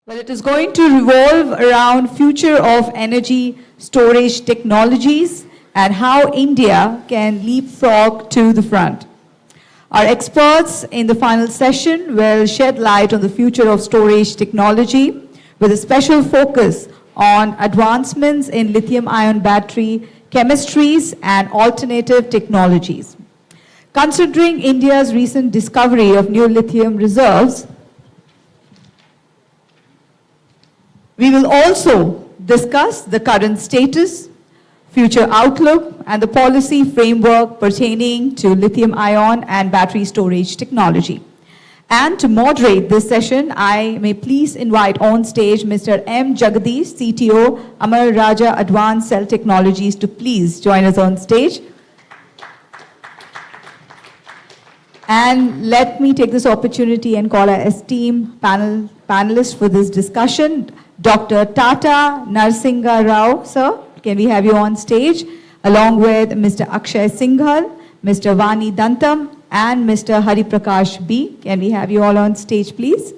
Well, it is going to revolve around future of energy storage technologies and how India can leapfrog to the front. Our experts in the final session will shed light on the future of storage technology with a special focus on advancements in lithium-ion battery chemistries and alternative technologies. Considering India's recent discovery of new lithium reserves, we will also discuss the current status, future outlook, and the policy framework pertaining to lithium-ion and battery storage technology. And to moderate this session, I may please invite on stage Mr. M. Jagadish, CTO, Amar Raja Advanced Cell Technologies, to please join us on stage. And let me take this opportunity and call our esteemed panelists for this discussion. Dr. Tata Narsingha Rao, sir, can we have you on stage, along with Mr. Akshay Singhal, Mr. Vani Dantam, and Mr. Hari Prakash B. Can we have you all on stage, please?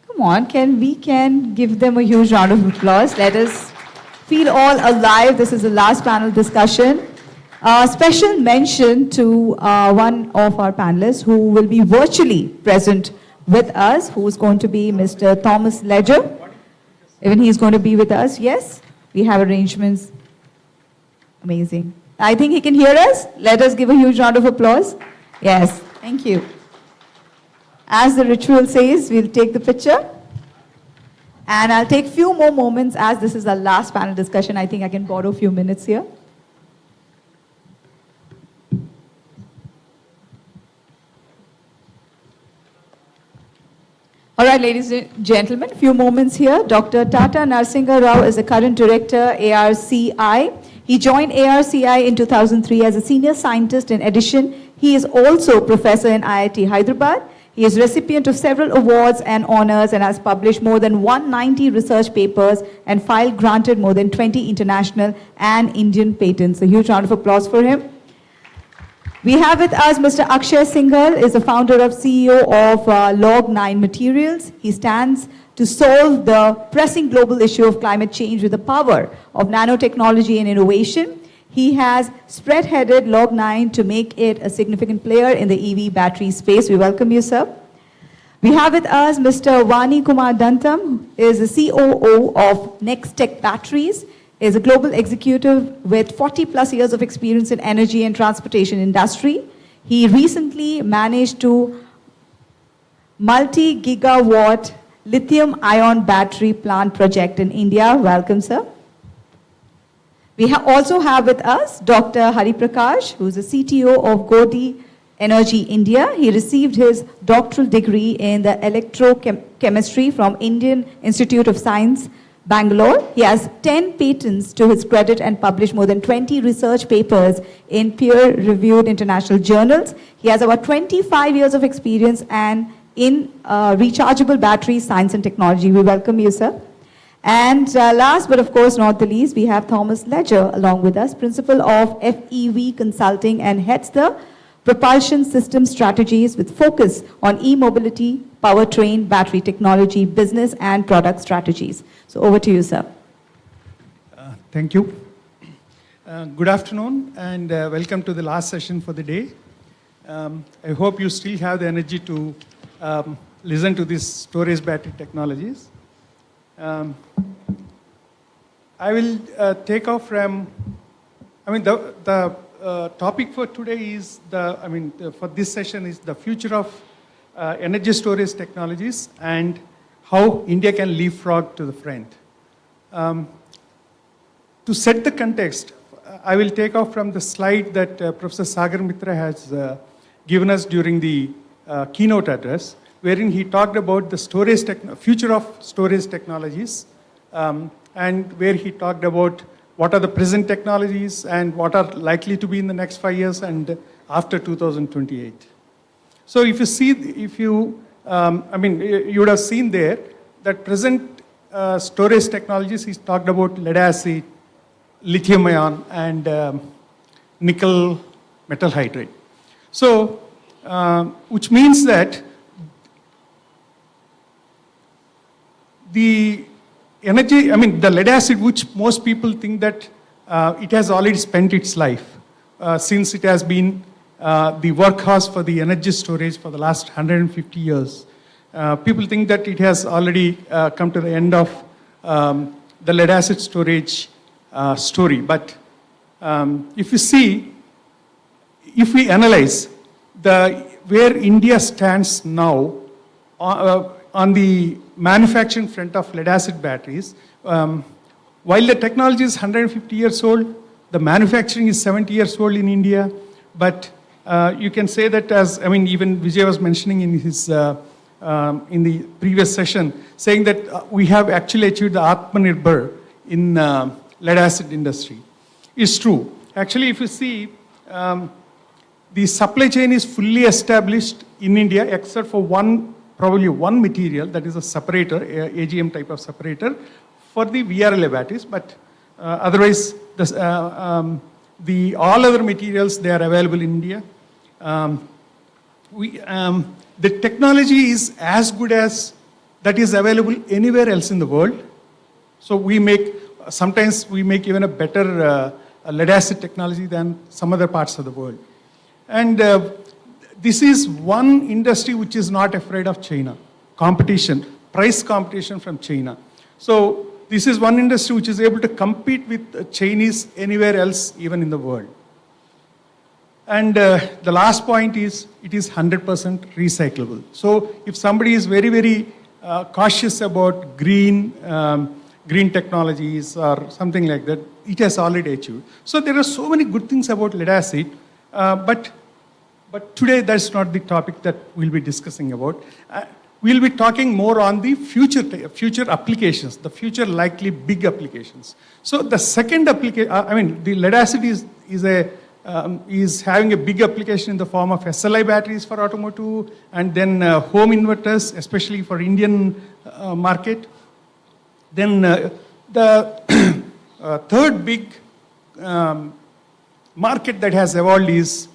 Come on, we can give them a huge round of applause. Let us feel all alive. This is the last panel discussion. Special mention to one of our panelists who will be virtually present with us, who is going to be Mr. Thomas Ledger. Even he is going to be with us. Yes, we have arrangements. Amazing. I think he can hear us. Let us give a huge round of applause. Yes, thank you. As the ritual says, we'll take the picture. And I'll take a few more moments as this is our last panel discussion. I think I can borrow a few minutes here. All right, ladies and gentlemen, a few moments here. Dr. Tata Narsingha Rao is the current director, ARCI. He joined ARCI in 2003 as a senior scientist. In addition, he is also professor in IIT Hyderabad. He is recipient of several awards and honors and has published more than 190 research papers and filed granted more than 20 international and Indian patents. A huge round of applause for him. We have with us Mr. Akshay Singhal, is the founder of CEO of Log9 Materials. He stands to solve the pressing global issue of climate change with the power of nanotechnology and innovation. He has spearheaded Log9 to make it a significant player in the EV battery space. We welcome you, sir. We have with us Mr. Vani Kumar Dantam, is the COO of Nextech Batteries, is a global executive with 40 plus years of experience in energy and transportation industry. He recently managed to multi-gigawatt lithium-ion battery plant project in India. Welcome, sir. We also have with us Dr. Hari Prakash, who is the CTO of Godi Energy India. He received his doctoral degree in the electrochemistry from Indian Institute of Science, Bangalore. He has 10 patents to his credit and published more than 20 research papers in peer-reviewed international journals. He has about 25 years of experience and in rechargeable battery science and technology. We welcome you, sir. And last but of course not the least, we have Thomas Ledger along with us, principal of FEV Consulting and heads the propulsion system strategies with focus on e-mobility, powertrain, battery technology, business and product strategies. So over to you, sir. Thank you. Good afternoon and welcome to the last session for the day. I hope you still have the energy to listen to these storage battery technologies. I will take off from, the topic for today is for this session is the future of energy storage technologies and how India can leapfrog to the front. To set the context, I will take off from the slide that Professor Sagar Mitra has given us during the keynote address, wherein he talked about the future of storage technologies, and where he talked about what are the present technologies and what are likely to be in the next 5 years and after 2028. So if you see, you would have seen there that present storage technologies, he's talked about lead acid, lithium ion, and nickel metal hydride. So, which means that the energy, the lead acid, which most people think that it has already spent its life, since it has been the workhorse for the energy storage for the last 150 years. People think that it has already come to the end of the lead acid storage story. But if you see, if we analyze where India stands now on the manufacturing front of lead acid batteries, while the technology is 150 years old, the manufacturing is 70 years old in India, but you can say that even Vijay was mentioning in his in the previous session, saying that we have actually achieved the Atmanirbhar in lead acid industry. It's true. Actually, if you see, the supply chain is fully established in India, except for probably one material, that is a separator, AGM type of separator, for the VRLA batteries, but otherwise, all other materials, they are available in India. The technology is as good as that is available anywhere else in the world. So sometimes we make even a better lead acid technology than some other parts of the world. And this is one industry which is not afraid of China. Price competition from China. So this is one industry which is able to compete with Chinese anywhere else, even in the world. And the last point is, it is 100% recyclable. So if somebody is very, very cautious about green technologies or something like that, it has already achieved. So there are so many good things about lead acid, but today that's not the topic that we'll be discussing about. We'll be talking more on the future applications, the future likely big applications. So the second application, the lead acid is having a big application in the form of SLI batteries for automotive, and then home inverters, especially for Indian market. Then the third big market that has evolved is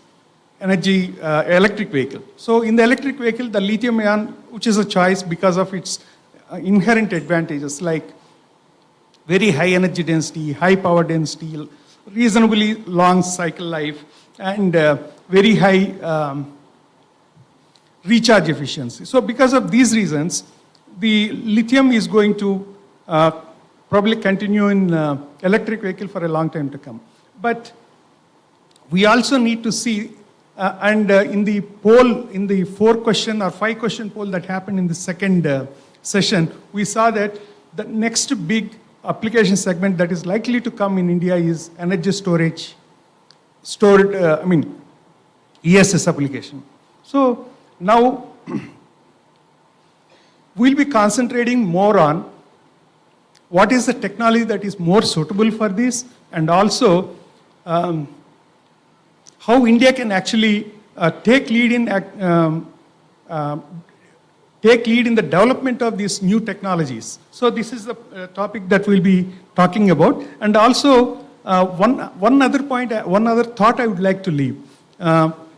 electric vehicle. So in the electric vehicle, the lithium ion, which is a choice because of its inherent advantages, like very high energy density, high power density, reasonably long cycle life, and very high recharge efficiency. So because of these reasons, the lithium is going to probably continue in electric vehicle for a long time to come. But we also need to see, in the poll, in the 4-question or 5-question poll that happened in the second session, we saw that the next big application segment that is likely to come in India is energy storage, ESS application. So now we'll be concentrating more on what is the technology that is more suitable for this, and also how India can actually take lead in the development of these new technologies. So this is the topic that we'll be talking about. And also, one other thought I would like to leave.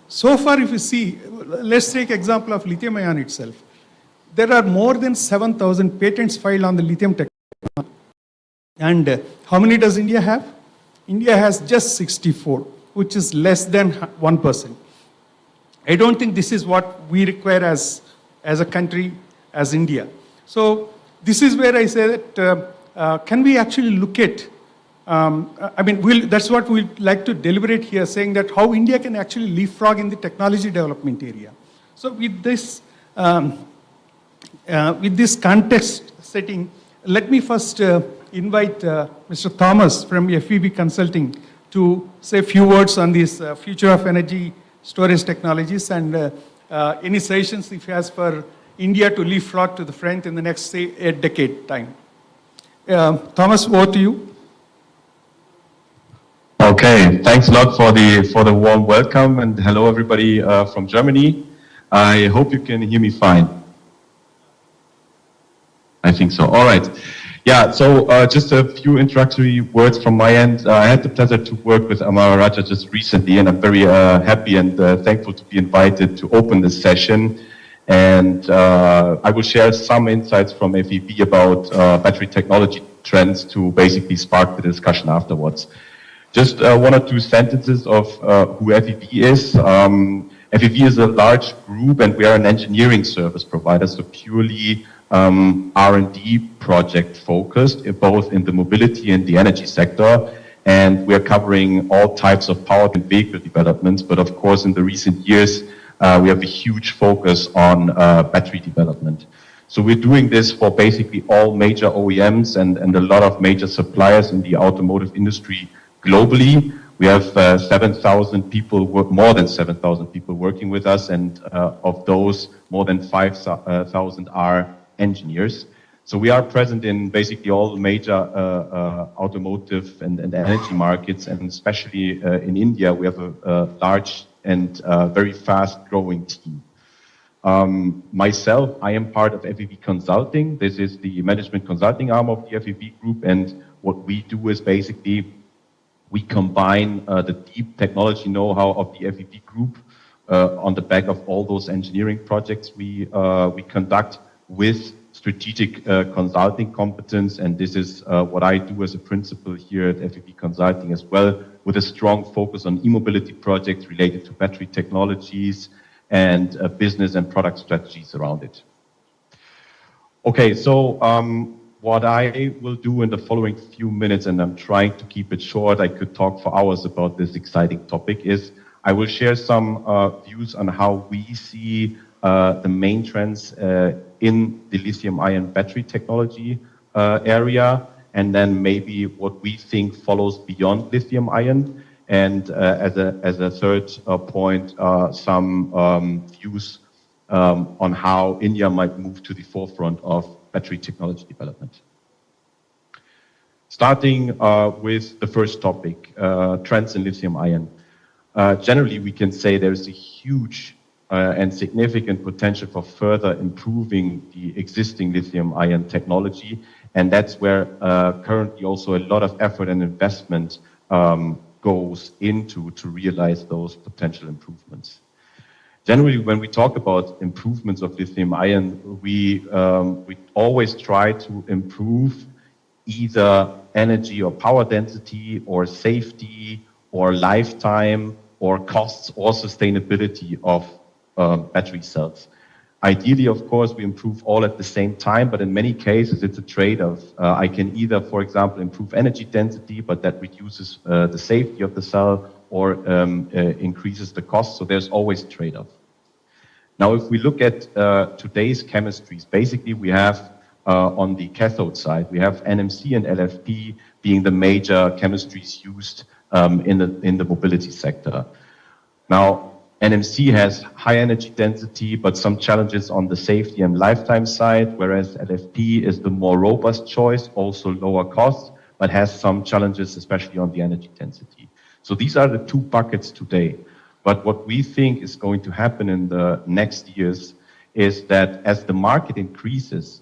So far, if you see, let's take example of lithium ion itself. There are more than 7,000 patents filed on the lithium technology. And how many does India have? India has just 64, which is less than 1%. I don't think this is what we require as a country, as India. So this is where I say that can we actually look at, that's what we'd like to deliberate here, saying that how India can actually leapfrog in the technology development area. So with this context setting, let me first invite Mr. Thomas from FEV Consulting to say a few words on this future of energy storage technologies, and any suggestions if he has for India to leapfrog to the front in the next, say, a decade time. Thomas, over to you. Okay, thanks a lot for the warm welcome, and hello everybody from Germany. I hope you can hear me fine. I think so. All right. Yeah, so just a few introductory words from my end. I had the pleasure to work with Amara Raja just recently, and I'm very happy and thankful to be invited to open this session. And I will share some insights from FEV about battery technology trends to basically spark the discussion afterwards. Just one or two sentences of who FEV is. FEV is a large group, and we are an engineering service provider, so purely R&D project focused, both in the mobility and the energy sector. And we are covering all types of power and vehicle developments, but of course in the recent years we have a huge focus on battery development. So we're doing this for basically all major OEMs and a lot of major suppliers in the automotive industry globally. We have 7,000 people, more than 7,000 people working with us, and of those, more than 5,000 are engineers. So we are present in basically all the major automotive and energy markets, and especially in India, we have a large and very fast growing team. Myself, I am part of FEV Consulting. This is the management consulting arm of the FEV group, and what we do is basically we combine the deep technology know-how of the FEV group on the back of all those engineering projects we conduct with strategic consulting competence, and this is what I do as a principal here at FEV Consulting as well, with a strong focus on e-mobility projects related to battery technologies and business and product strategies around it. Okay, so what I will do in the following few minutes, and I'm trying to keep it short, I could talk for hours about this exciting topic, is I will share some views on how we see the main trends in the lithium-ion battery technology area, and then maybe what we think follows beyond lithium-ion, and as a third point, some views on how India might move to the forefront of battery technology development. Starting with the first topic, trends in lithium-ion. Generally, we can say there's a huge and significant potential for further improving the existing lithium-ion technology, and that's where currently also a lot of effort and investment goes into to realize those potential improvements. Generally, when we talk about improvements of lithium-ion, we always try to improve either energy or power density or safety or lifetime or costs or sustainability of battery cells. Ideally, of course, we improve all at the same time, but in many cases it's a trade-off. I can either, for example, improve energy density, but that reduces the safety of the cell or increases the cost, so there's always trade-off. Now, if we look at today's chemistries, basically we have on the cathode side, we have NMC and LFP being the major chemistries used in the mobility sector. Now, NMC has high energy density, but some challenges on the safety and lifetime side, whereas LFP is the more robust choice, also lower cost, but has some challenges, especially on the energy density. So these are the two buckets today. But what we think is going to happen in the next years is that as the market increases,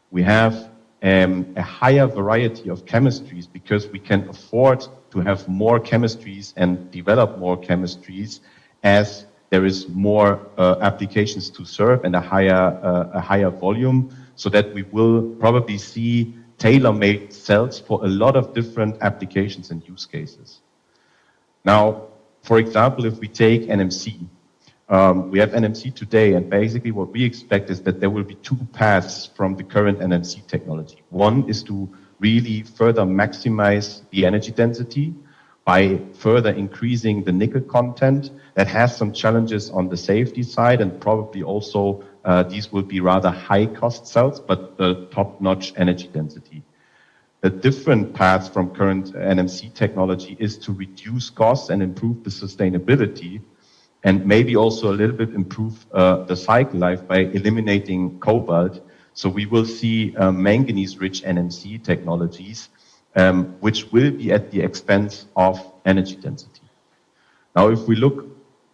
we have a higher variety of chemistries because we can afford to have more chemistries and develop more chemistries as there is more applications to serve and a higher volume, so that we will probably see tailor-made cells for a lot of different applications and use cases. Now, for example, if we take NMC, we have NMC today, and basically what we expect is that there will be two paths from the current NMC technology. One is to really further maximize the energy density by further increasing the nickel content. That has some challenges on the safety side, and probably also these will be rather high cost cells, but top-notch energy density. A different path from current NMC technology is to reduce costs and improve the sustainability, and maybe also a little bit improve the cycle life by eliminating cobalt. So we will see manganese-rich NMC technologies, which will be at the expense of energy density. Now, if we look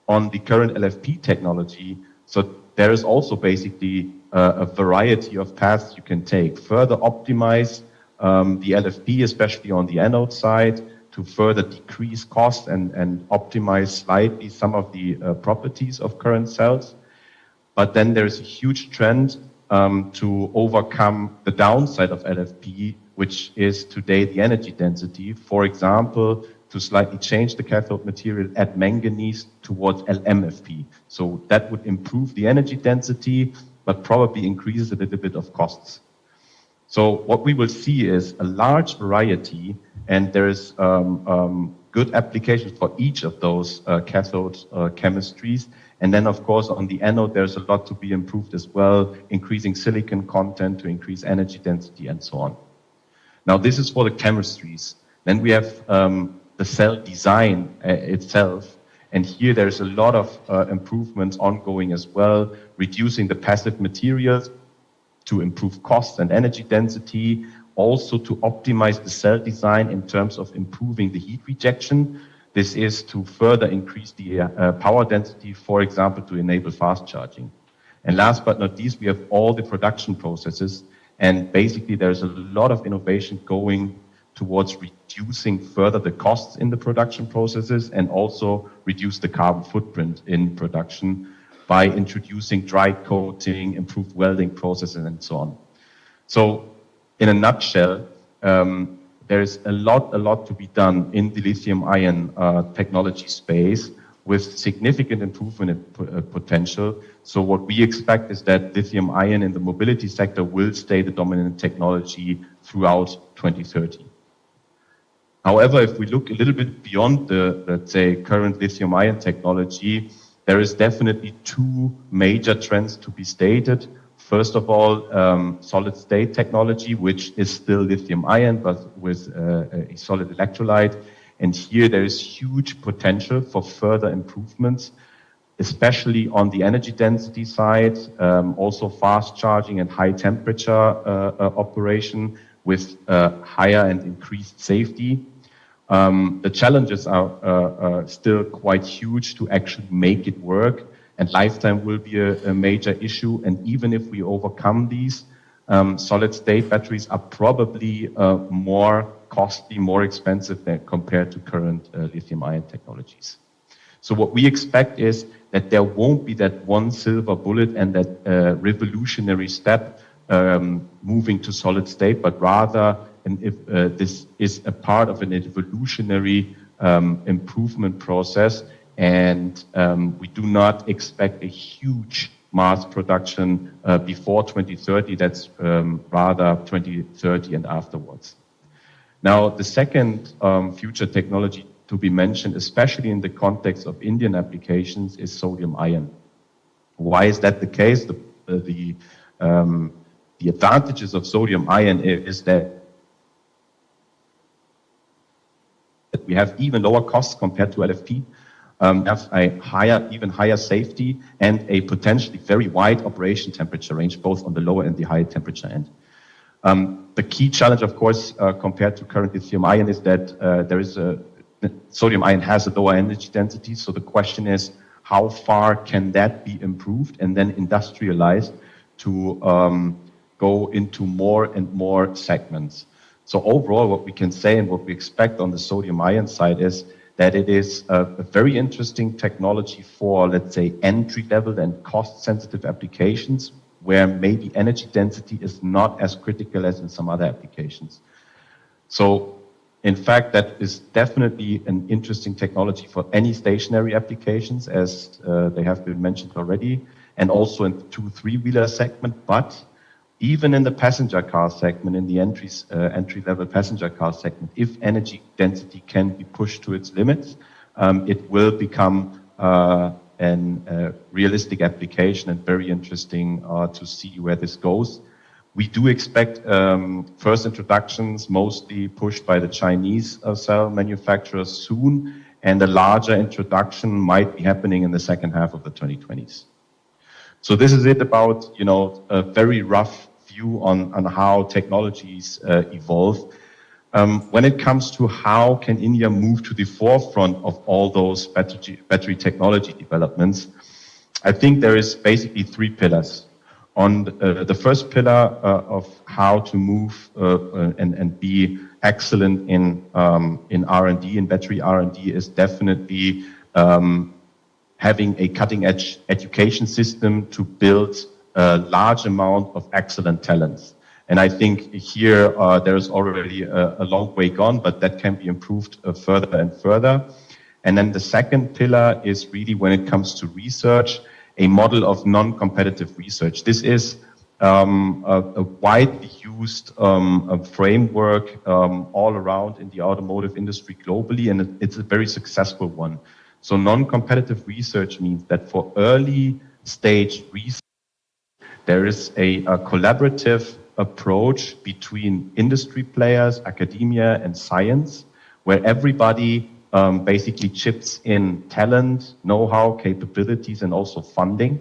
on the current LFP technology, so there is also basically a variety of paths you can take. Further optimize the LFP, especially on the anode side, to further decrease cost and optimize slightly some of the properties of current cells. but then there's a huge trend to overcome the downside of LFP, which is today the energy density. For example, to slightly change the cathode material, add manganese towards LMFP. So that would improve the energy density, but probably increases a little bit of costs. So what we will see is a large variety, and there's good applications for each of those cathode chemistries. And then, of course, on the anode, there's a lot to be improved as well, increasing silicon content to increase energy density and so on. Now, this is for the chemistries. Then we have the cell design itself. And here there's a lot of improvements ongoing as well, reducing the passive materials to improve cost and energy density, also to optimize the cell design in terms of improving the heat rejection. This is to further increase the power density, for example, to enable fast charging. And last but not least, we have all the production processes. And basically, there's a lot of innovation going towards reducing further the costs in the production processes and also reduce the carbon footprint in production by introducing dry coating, improved welding processes, and so on. So, in a nutshell, there's a lot to be done in the lithium-ion technology space with significant improvement in potential. So what we expect is that lithium-ion in the mobility sector will stay the dominant technology throughout 2030. However, if we look a little bit beyond the, let's say, current lithium-ion technology, there is definitely two major trends to be stated. First of all, solid-state technology, which is still lithium-ion, but with a solid electrolyte. And here there is huge potential for further improvements, especially on the energy density side, also fast charging and high temperature operation with higher and increased safety. The challenges are still quite huge to actually make it work, and lifetime will be a major issue. And even if we overcome these, solid-state batteries are probably more costly, more expensive than compared to current lithium-ion technologies. So what we expect is that there won't be that one silver bullet and that revolutionary step moving to solid-state, but rather, and if this is a part of an evolutionary improvement process, and we do not expect a huge mass production before 2030. That's rather 2030 and afterwards. Now, the second future technology to be mentioned, especially in the context of Indian applications, is sodium-ion. Why is that the case? The advantages of sodium-ion is that we have even lower costs compared to LFP. Have a even higher safety and a potentially very wide operation temperature range, both on the lower and the higher temperature end. The key challenge, of course, compared to current lithium-ion is that sodium-ion has a lower energy density. So the question is, how far can that be improved and then industrialized to go into more and more segments? So overall, what we can say and what we expect on the sodium-ion side is that it is a very interesting technology for, let's say, entry-level and cost-sensitive applications where maybe energy density is not as critical as in some other applications. So, in fact, that is definitely an interesting technology for any stationary applications, as they have been mentioned already, and also in the 2-3-wheeler segment, but even in the passenger car segment, in the entry-level passenger car segment, if energy density can be pushed to its limits, it will become a realistic application and very interesting to see where this goes. We do expect first introductions mostly pushed by the Chinese cell manufacturers soon, and a larger introduction might be happening in the second half of the 2020s. So this is it about, a very rough view on how technologies evolve. When it comes to how can India move to the forefront of all those battery technology developments, I think there is basically 3 pillars. On the first pillar of how to move and be excellent in R&D, in battery R&D, is definitely having a cutting-edge education system to build a large amount of excellent talents. And I think here there's already a long way gone, but that can be improved further and further. And then the second pillar is really when it comes to research, a model of non-competitive research. This is a widely used framework all around in the automotive industry globally, and it's a very successful one. So non-competitive research means that for early stage research, there is a collaborative approach between industry players, academia, and science, where everybody basically chips in talent, know-how, capabilities, and also funding.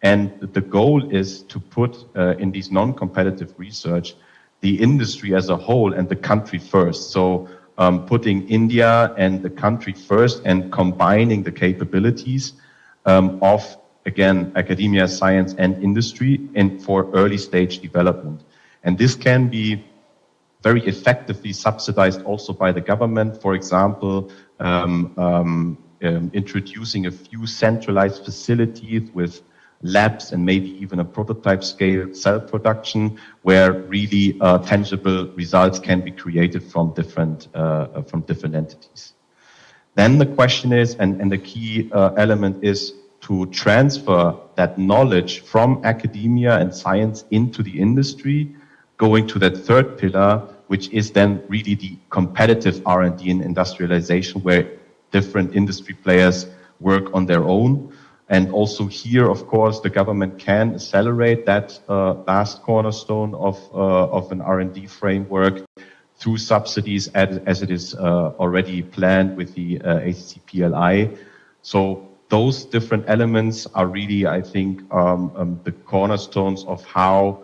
And the goal is to put in these non-competitive research the industry as a whole and the country first. So putting India and the country first and combining the capabilities of, again, academia, science, and industry and for early stage development. And this can be very effectively subsidized also by the government. For example, introducing a few centralized facilities with labs and maybe even a prototype scale cell production where really tangible results can be created from different entities. Then the question is, and the key element is to transfer that knowledge from academia and science into the industry, going to that third pillar, which is then really the competitive R&D and industrialization, where different industry players work on their own. And also here, of course, the government can accelerate that last cornerstone of an R&D framework through subsidies as it is already planned with the ACCPLI. So those different elements are really, I think, the cornerstones of how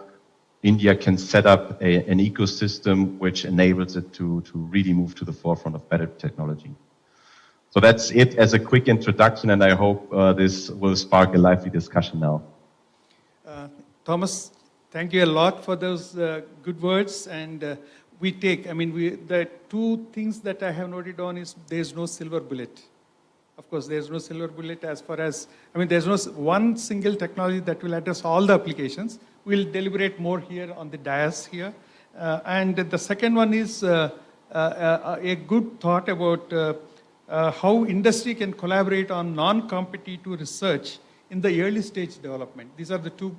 India can set up an ecosystem which enables it to really move to the forefront of better technology. So that's it as a quick introduction, and I hope this will spark a lively discussion now. Thomas, thank you a lot for those good words. And the two things that I have noted on is there's no silver bullet. Of course, there's no silver bullet as far as, there's no one single technology that will address all the applications. We'll deliberate more here on the dais here. And the second one is a good thought about how industry can collaborate on non-competitive research in the early stage development. These are the two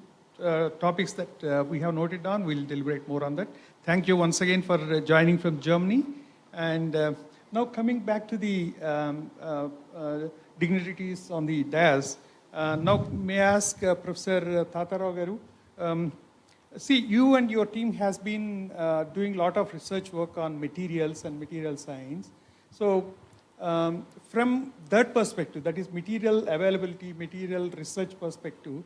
topics that we have noted down. We'll deliberate more on that. Thank you once again for joining from Germany. And now coming back to the dignitaries on the dais, now may I ask Professor Tata Rao Garu, see, you and your team has been doing a lot of research work on materials and material science. So from that perspective, that is material availability, material research perspective,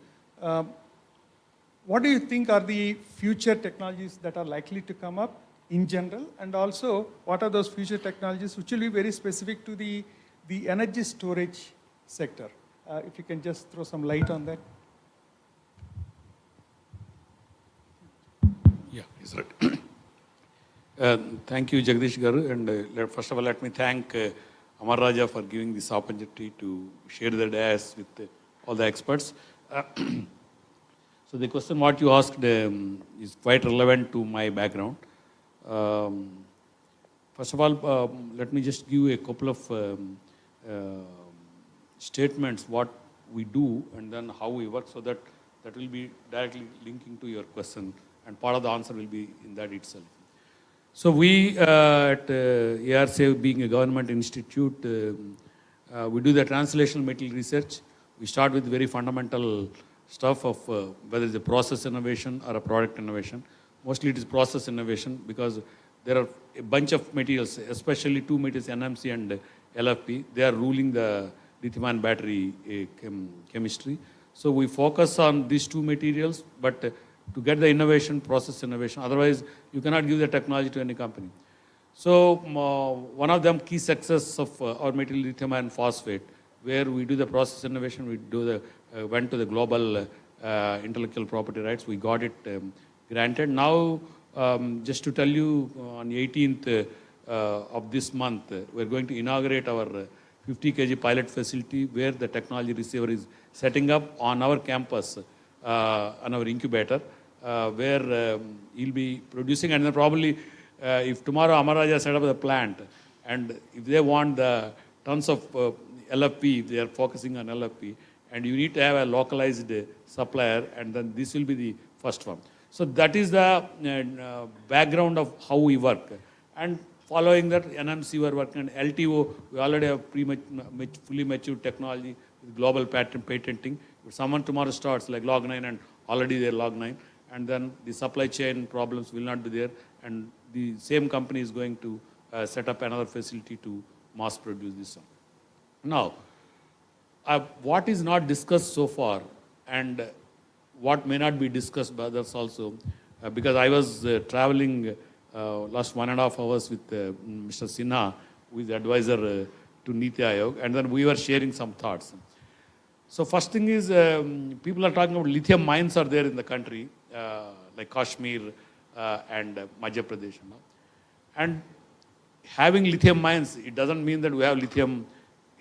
what do you think are the future technologies that are likely to come up in general? And also, what are those future technologies which will be very specific to the energy storage sector? If you can just throw some light on that. Yeah, is right. Thank you, Jagdish Garu. And first of all, let me thank Amar Raja for giving this opportunity to share the dais with all the experts. So the question what you asked is quite relevant to my background. First of all, let me just give a couple of statements what we do and then how we work, so that will be directly linking to your question, and part of the answer will be in that itself. So we at ARC, being a government institute, we do the translational material research. We start with very fundamental stuff of whether it's a process innovation or a product innovation. Mostly it is process innovation because there are a bunch of materials, especially two materials, NMC and LFP. They are ruling the lithium-ion battery chemistry. So we focus on these two materials, but to get the innovation, process innovation. Otherwise, you cannot give the technology to any company. So one of them key success of our material, lithium iron phosphate, where we do the process innovation, we do the went to the global intellectual property rights. We got it granted. Now, just to tell you, on 18th of this month, we're going to inaugurate our 50 kg pilot facility where the technology receiver is setting up on our campus, on our incubator, where he'll be producing, and then probably if tomorrow Amaraja set up the plant, and if they want the tons of LFP, they are focusing on LFP, and you need to have a localized supplier, and then this will be the first one. So that is the background of how we work. And following that, NMC we are working on LTO. We already have fully matured technology with global patenting. If someone tomorrow starts like Log9 and already they're Log9, and then the supply chain problems will not be there, and the same company is going to set up another facility to mass produce this one. Now, what is not discussed so far, and what may not be discussed by others also, because I was traveling last 1.5 hours with Mr. Sinha, who is the advisor to Niti Aayog, and then we were sharing some thoughts. So first thing is, people are talking about lithium mines are there in the country, like Kashmir and Madhya Pradesh. And having lithium mines, it doesn't mean that we have lithium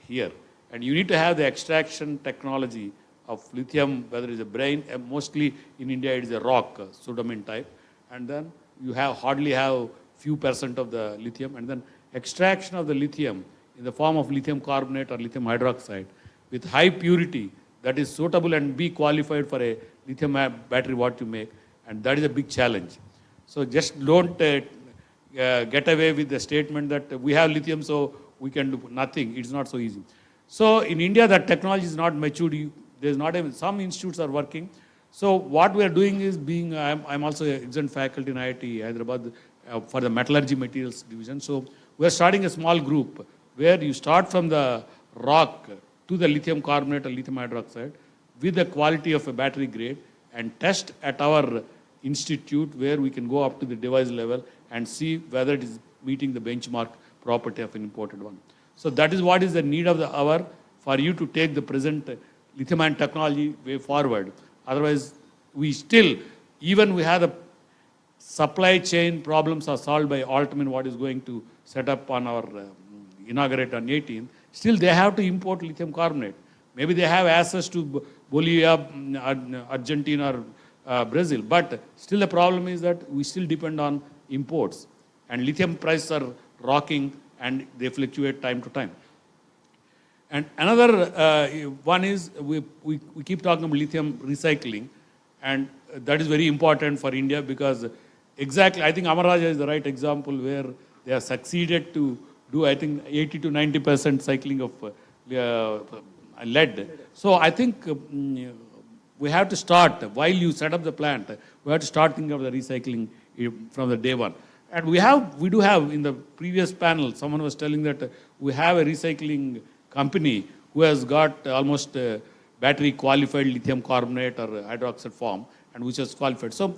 here. And you need to have the extraction technology of lithium, whether it's a brain, mostly in India it is a rock, pseudomine type. And then you hardly have few percent of the lithium. And then extraction of the lithium in the form of lithium carbonate or lithium hydroxide with high purity that is suitable and be qualified for a lithium battery what you make. And that is a big challenge. So just don't get away with the statement that we have lithium so we can do nothing. It's not so easy. So in India, that technology is not matured. There's not even, some institutes are working. So what we are doing is I'm also an exempt faculty in IIT Hyderabad for the metallurgy materials division. So we are starting a small group where you start from the rock to the lithium carbonate or lithium hydroxide with the quality of a battery grade and test at our institute where we can go up to the device level and see whether it is meeting the benchmark property of an imported one. So that is what is the need of the hour for you to take the present lithium-ion technology way forward. Otherwise, we still, even we have the supply chain problems are solved by Altman, what is going to set up on our inaugurate on 18th, still they have to import lithium carbonate. Maybe they have access to Bolivia, Argentina, or Brazil, but still the problem is that we still depend on imports. And lithium prices are rocking and they fluctuate time to time. And another one is we keep talking about lithium recycling, and that is very important for India because exactly, I think Amaraja is the right example where they have succeeded to do, I think, 80 to 90% cycling of lead. So I think we have to start, while you set up the plant, we have to start thinking of the recycling from the day one. And we do have, in the previous panel, someone was telling that we have a recycling company who has got almost battery qualified lithium carbonate or hydroxide form and which is qualified. So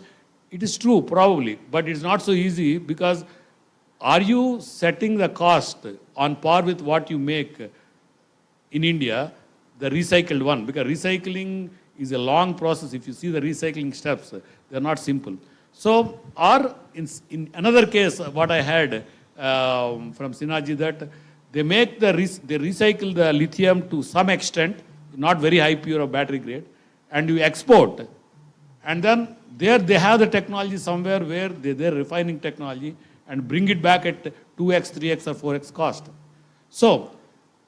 it is true, probably, but it's not so easy because are you setting the cost on par with what you make in India, the recycled one? Because recycling is a long process. If you see the recycling steps, they're not simple. So, or in another case, what I heard from Sinhaji that they recycle the lithium to some extent, not very high pure or battery grade, and you export. And then there they have the technology somewhere where they're refining technology and bring it back at 2x, 3x or 4x cost. So,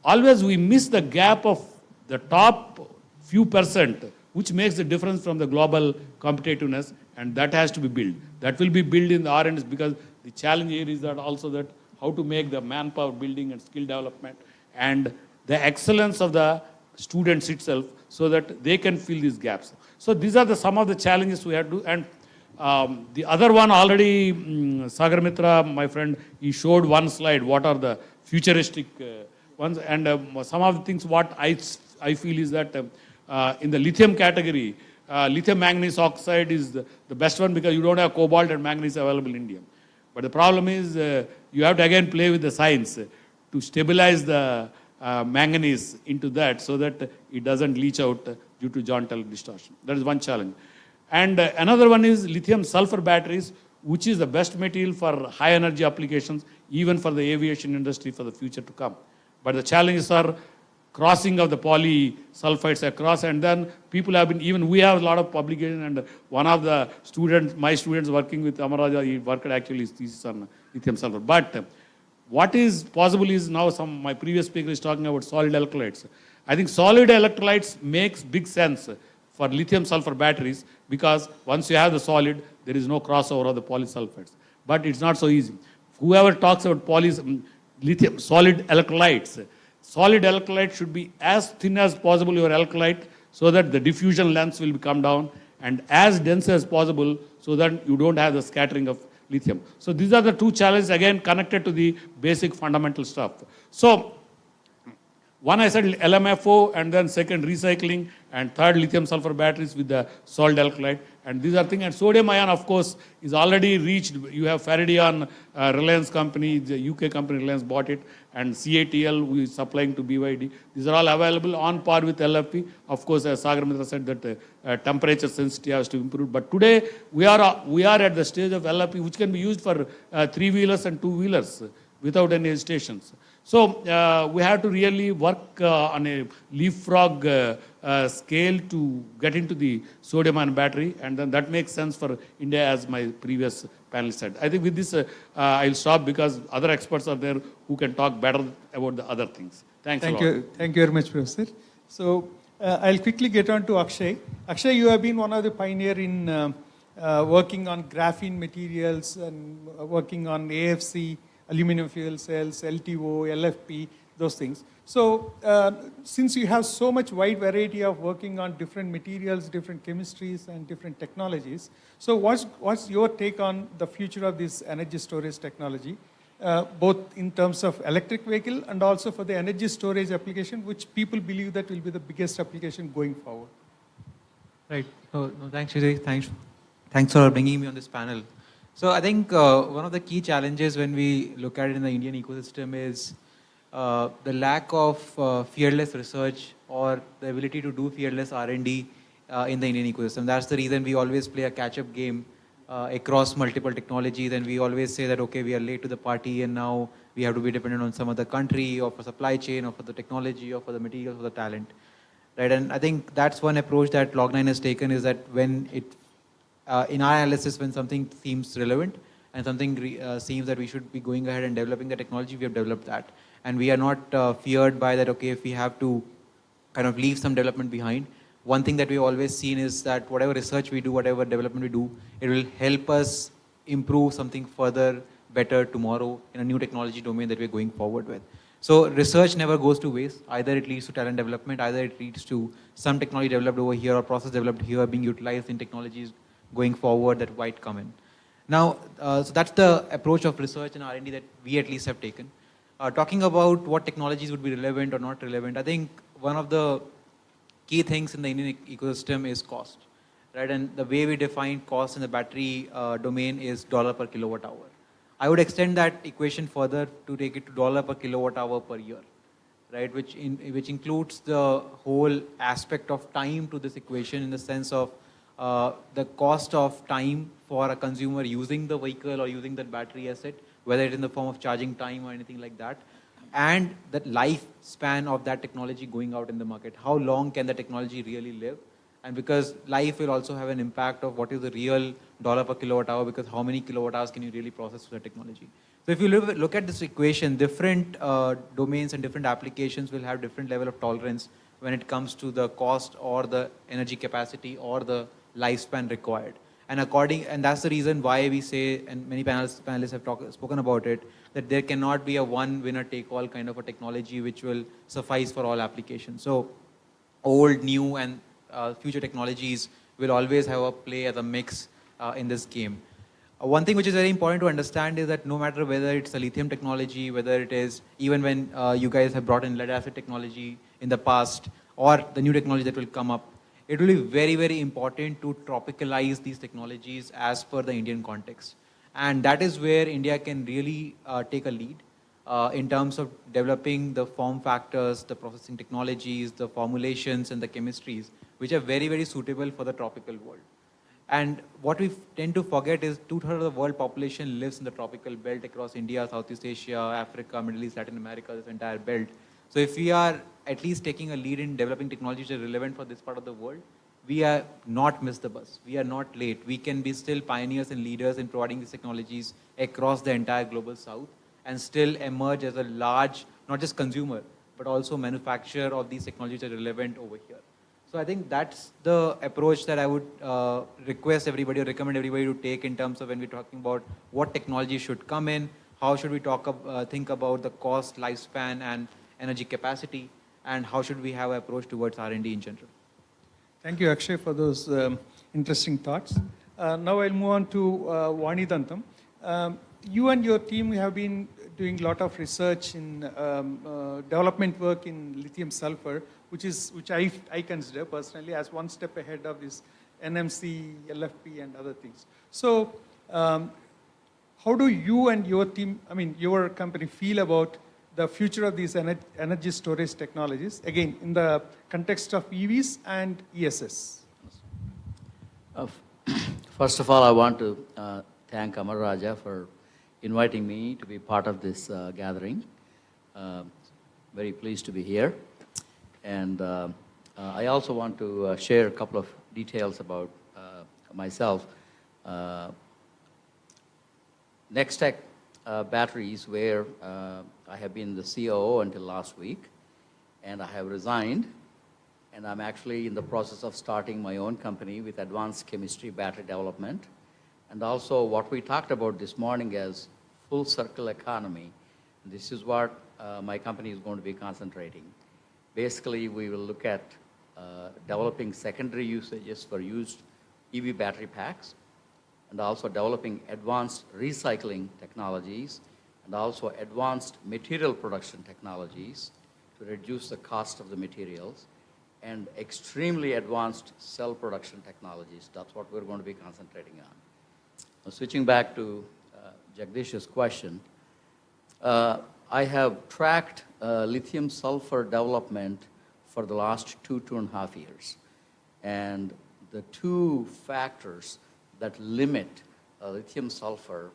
always we miss the gap of the top few percent, which makes the difference from the global competitiveness, and that has to be built. That will be built in the R&D because the challenge here is that also that how to make the manpower building and skill development and the excellence of the students itself so that they can fill these gaps. So these are some of the challenges we have to do. And the other one already, Sagar Mitra, my friend, he showed one slide, what are the futuristic ones. And some of the things what I feel is that in the lithium category, lithium manganese oxide is the best one because you don't have cobalt and manganese available in India. But the problem is you have to again play with the science to stabilize the manganese into that so that it doesn't leach out due to John-Taylor distortion. That is one challenge. And another one is lithium sulfur batteries, which is the best material for high energy applications, even for the aviation industry for the future to come. But the challenges are crossing of the polysulfides across, and then people have been, even we have a lot of publication, and one of the students, my students working with Amaraja, he worked actually his thesis on lithium sulfur. But what is possible is now my previous speaker is talking about solid electrolytes. I think solid electrolytes makes big sense for lithium sulfur batteries, because once you have the solid, there is no crossover of the polysulfides. But it's not so easy. Whoever talks about lithium solid electrolytes, solid electrolyte should be as thin as possible, your electrolyte, so that the diffusion lengths will come down, and as dense as possible, so that you don't have the scattering of lithium. So these are the two challenges, again connected to the basic fundamental stuff. So one I said LMFO, and then second recycling, and third lithium sulfur batteries with the solid electrolyte. And these are things. And sodium ion, of course, is already reached. You have Faradion, Reliance company, the UK company Reliance bought it, and CATL, who is supplying to BYD. These are all available on par with LFP. Of course, as Sagar Mitra said, that temperature sensitivity has to improve. But today, we are at the stage of LFP, which can be used for three-wheelers and two-wheelers without any hesitations. So we have to really work on a leapfrog scale to get into the sodium ion battery, and then that makes sense for India, as my previous panel said. I think with this, I'll stop, because other experts are there who can talk better about the other things. Thanks a lot. Thank you very much, Professor. So I'll quickly get on to Akshay. Akshay, you have been one of the pioneers in working on graphene materials and working on AFC, aluminum fuel cells, LTO, LFP, those things. So since you have so much wide variety of working on different materials, different chemistries, and different technologies, so what's your take on the future of this energy storage technology, both in terms of electric vehicle and also for the energy storage application, which people believe that will be the biggest application going forward? Right. No, thanks, Sridhar. Thanks for bringing me on this panel. So I think one of the key challenges when we look at it in the Indian ecosystem is the lack of fearless research, or the ability to do fearless R&D in the Indian ecosystem. That's the reason we always play a catch-up game across multiple technologies, and we always say that, okay, we are late to the party and now we have to be dependent on some other country, or for supply chain, or for the technology, or for the materials, or the talent. Right? And I think that's one approach that Log9 has taken, is that when it in our analysis, when something seems relevant and something seems that we should be going ahead and developing the technology, we have developed that. And we are not feared by that, okay, if we have to kind of leave some development behind. One thing that we've always seen is that whatever research we do, whatever development we do, it will help us improve something further, better tomorrow in a new technology domain that we're going forward with. So research never goes to waste. Either it leads to talent development, either it leads to some technology developed over here, or process developed here being utilized in technologies going forward that might come in. Now, so that's the approach of research and R&D that we at least have taken. Talking about what technologies would be relevant or not relevant, I think one of the key things in the Indian ecosystem is cost, right? And the way we define cost in the battery domain is dollar per kilowatt hour. I would extend that equation further to take it to dollar per kilowatt hour per year, right? Which includes the whole aspect of time to this equation, in the sense of the cost of time for a consumer using the vehicle or using that battery asset, whether it's in the form of charging time or anything like that, and the lifespan of that technology going out in the market. How long can the technology really live? And because life will also have an impact of what is the real dollar per kilowatt hour, because how many kilowatt hours can you really process with the technology? So if you look at this equation, different domains and different applications will have different level of tolerance when it comes to the cost or the energy capacity or the lifespan required. And that's the reason why we say, and many panelists have spoken about it, that there cannot be a one winner take all kind of a technology which will suffice for all applications. So old, new, and future technologies will always have a play as a mix in this game. One thing which is very important to understand is that no matter whether it's a lithium technology, whether it is, even when you guys have brought in lead acid technology in the past, or the new technology that will come up, it will be very, very important to tropicalize these technologies as per the Indian context. And that is where India can really take a lead in terms of developing the form factors, the processing technologies, the formulations, and the chemistries, which are very, very suitable for the tropical world. And what we tend to forget is 2/3 of the world population lives in the tropical belt across India, Southeast Asia, Africa, Middle East, Latin America, this entire belt. So if we are at least taking a lead in developing technologies that are relevant for this part of the world, we are not missed the bus. We are not late. We can be still pioneers and leaders in providing these technologies across the entire global south and still emerge as a large, not just consumer, but also manufacturer of these technologies that are relevant over here. So I think that's the approach that I would request everybody or recommend everybody to take in terms of when we're talking about what technology should come in, how should we think about the cost, lifespan, and energy capacity, and how should we have an approach towards R&D in general. Thank you, Akshay, for those interesting thoughts. Now I'll move on to Vani Dantam. You and your team have been doing a lot of research in development work in lithium sulfur, which I consider personally as one step ahead of this NMC, LFP, and other things. So, how do you and your team, your company, feel about the future of these energy storage technologies, again, in the context of EVs and ESS? First of all, I want to thank Amar Raja for inviting me to be part of this gathering. Very pleased to be here. And I also want to share a couple of details about myself. Nextech Batteries, where I have been the COO until last week, and I have resigned, and I'm actually in the process of starting my own company with advanced chemistry battery development. And also what we talked about this morning as full circle economy. This is what my company is going to be concentrating. Basically, we will look at developing secondary usages for used EV battery packs, and also developing advanced recycling technologies, and also advanced material production technologies to reduce the cost of the materials, and extremely advanced cell production technologies. That's what we're going to be concentrating on. Now, switching back to Jagdish's question, I have tracked lithium sulfur development for the last 2.5 years. And the two factors that limit lithium sulfur,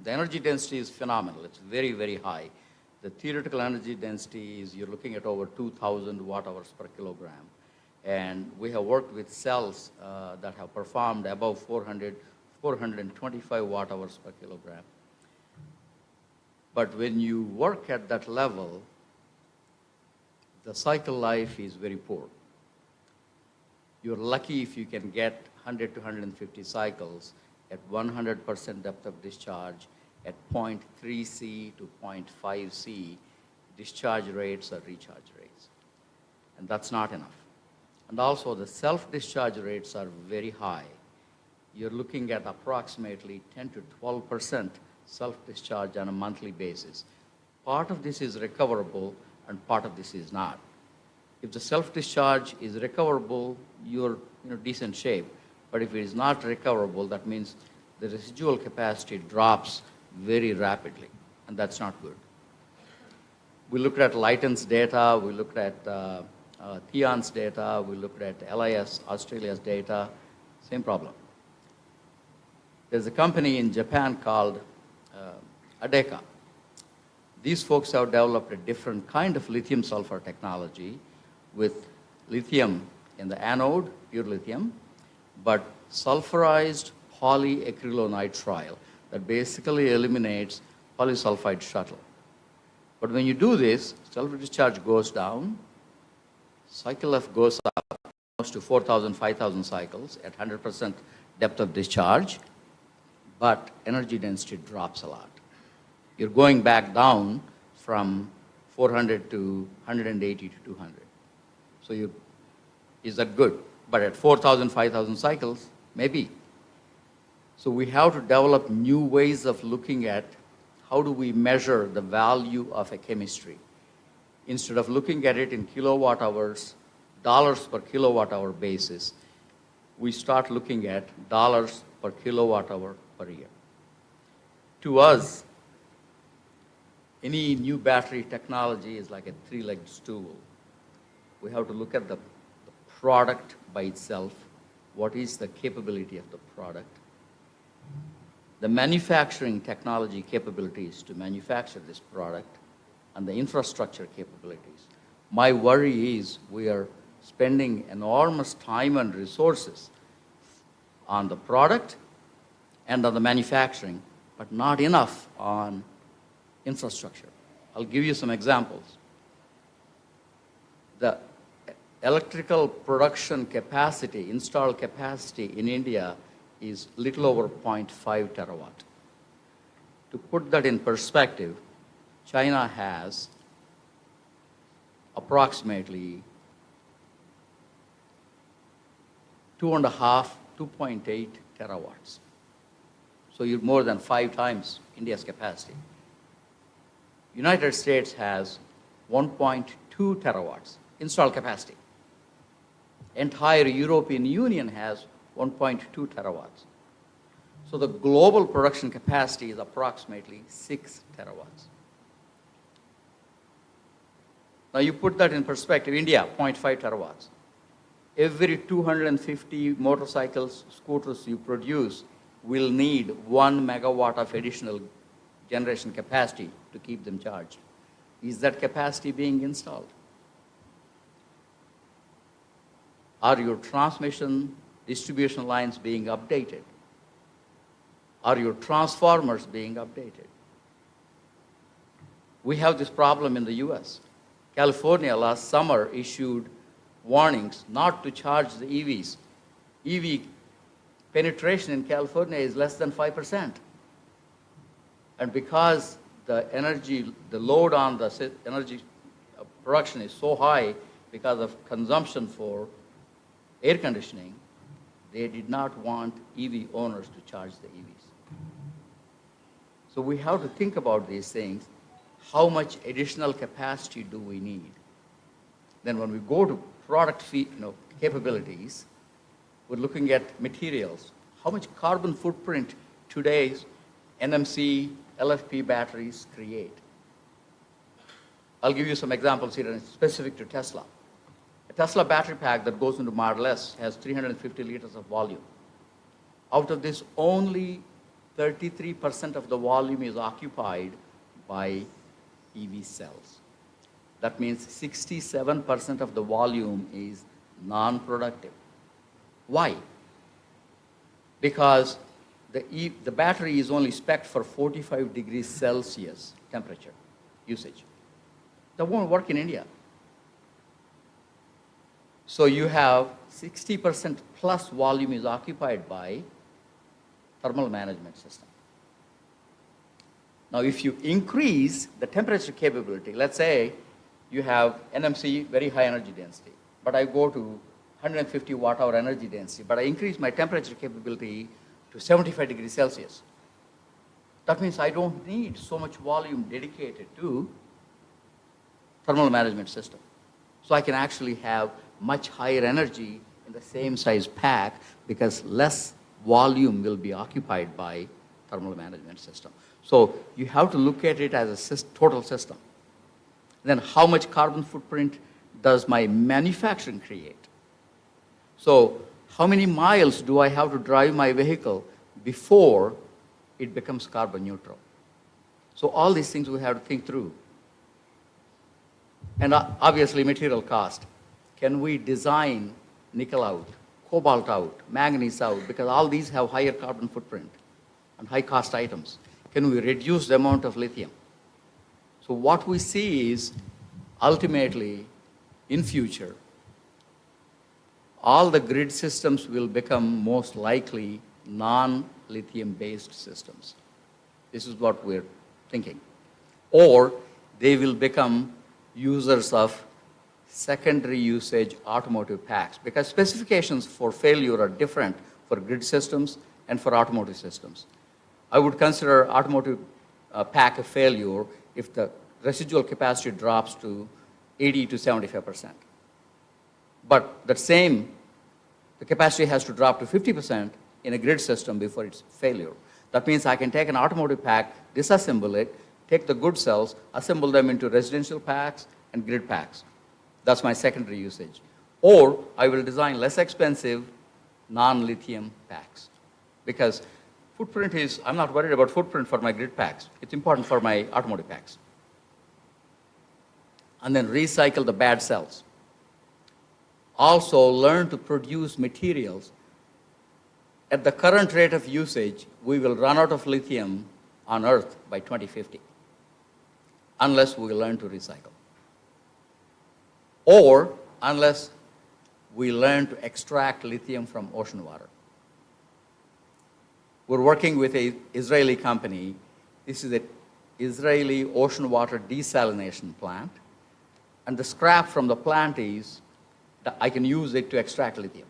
the energy density is phenomenal. It's very, very high. The theoretical energy density is, you're looking at over 2,000 watt-hours per kilogram. And we have worked with cells that have performed above 425 watt-hours per kilogram. But when you work at that level, the cycle life is very poor. You're lucky if you can get 100 to 150 cycles at 100% depth of discharge at 0.3 C to 0.5 C discharge rates or recharge rates. And that's not enough. And also the self-discharge rates are very high. You're looking at approximately 10 to 12% self-discharge on a monthly basis. Part of this is recoverable and part of this is not. If the self-discharge is recoverable, you're in decent shape. But if it is not recoverable, that means the residual capacity drops very rapidly, and that's not good. We looked at Lyten's data, we looked at Theon's data, we looked at LIS, Australia's data, same problem. There's a company in Japan called ADEKA. These folks have developed a different kind of lithium sulfur technology with lithium in the anode, pure lithium, but sulfurized polyacrylonitrile that basically eliminates polysulfide shuttle. But when you do this, self-discharge goes down, cycle life goes up almost to 4,000, 5,000 cycles at 100% depth of discharge, but energy density drops a lot. You're going back down from 400 to 180 to 200. So is that good? But at 4,000, 5,000 cycles, maybe. So we have to develop new ways of looking at how do we measure the value of a chemistry. Instead of looking at it in kilowatt hours, dollars per kilowatt hour basis, we start looking at dollars per kilowatt hour per year. To us, any new battery technology is like a three-legged stool. We have to look at the product by itself. What is the capability of the product? The manufacturing technology capabilities to manufacture this product, and the infrastructure capabilities. My worry is we are spending enormous time and resources on the product and on the manufacturing, but not enough on infrastructure. I'll give you some examples. The electrical production capacity, installed capacity in India is little over 0.5 terawatt. To put that in perspective, China has approximately 2.8 terawatts. So you're more than 5 times India's capacity. United States has 1.2 terawatts installed capacity. Entire European Union has 1.2 terawatts. So the global production capacity is approximately 6 terawatts. Now you put that in perspective, India, 0.5 terawatts. Every 250 motorcycles, scooters you produce will need 1 megawatt of additional generation capacity to keep them charged. Is that capacity being installed? Are your transmission distribution lines being updated? Are your transformers being updated? We have this problem in the US. California last summer issued warnings not to charge the EVs. EV penetration in California is less than 5%. And because the load on the energy production is so high because of consumption for air conditioning, they did not want EV owners to charge the EVs. So we have to think about these things. How much additional capacity do we need? Then when we go to product capabilities, we're looking at materials. How much carbon footprint today's NMC, LFP batteries create? I'll give you some examples here specific to Tesla. A Tesla battery pack that goes into Model S has 350 liters of volume. Out of this, only 33% of the volume is occupied by EV cells. That means 67% of the volume is non-productive. Why? Because the battery is only spec'd for 45 degrees Celsius temperature usage. That won't work in India. So you have 60% plus volume is occupied by thermal management system. Now, if you increase the temperature capability, let's say you have NMC, very high energy density, but I go to 150 watt-hour energy density, but I increase my temperature capability to 75 degrees Celsius. That means I don't need so much volume dedicated to thermal management system. So I can actually have much higher energy in the same size pack because less volume will be occupied by thermal management system. So you have to look at it as a total system. Then how much carbon footprint does my manufacturing create? So how many miles do I have to drive my vehicle before it becomes carbon neutral? So all these things we have to think through. And obviously material cost. Can we design nickel out, cobalt out, manganese out, because all these have higher carbon footprint and high cost items. Can we reduce the amount of lithium? So what we see is ultimately in future, all the grid systems will become most likely non-lithium based systems. This is what we're thinking. Or they will become users of secondary usage automotive packs because specifications for failure are different for grid systems and for automotive systems. I would consider automotive pack a failure if the residual capacity drops to 80 to 75%. But the capacity has to drop to 50% in a grid system before it's failure. That means I can take an automotive pack, disassemble it, take the good cells, assemble them into residential packs and grid packs. That's my secondary usage. Or I will design less expensive non-lithium packs. Because I'm not worried about footprint for my grid packs. It's important for my automotive packs. and then recycle the bad cells. Also, learn to produce materials. At the current rate of usage, we will run out of lithium on Earth by 2050, unless we learn to recycle. Or unless we learn to extract lithium from ocean water. We're working with an Israeli company. This is an Israeli ocean water desalination plant. And the scrap from the plant is, that I can use it to extract lithium.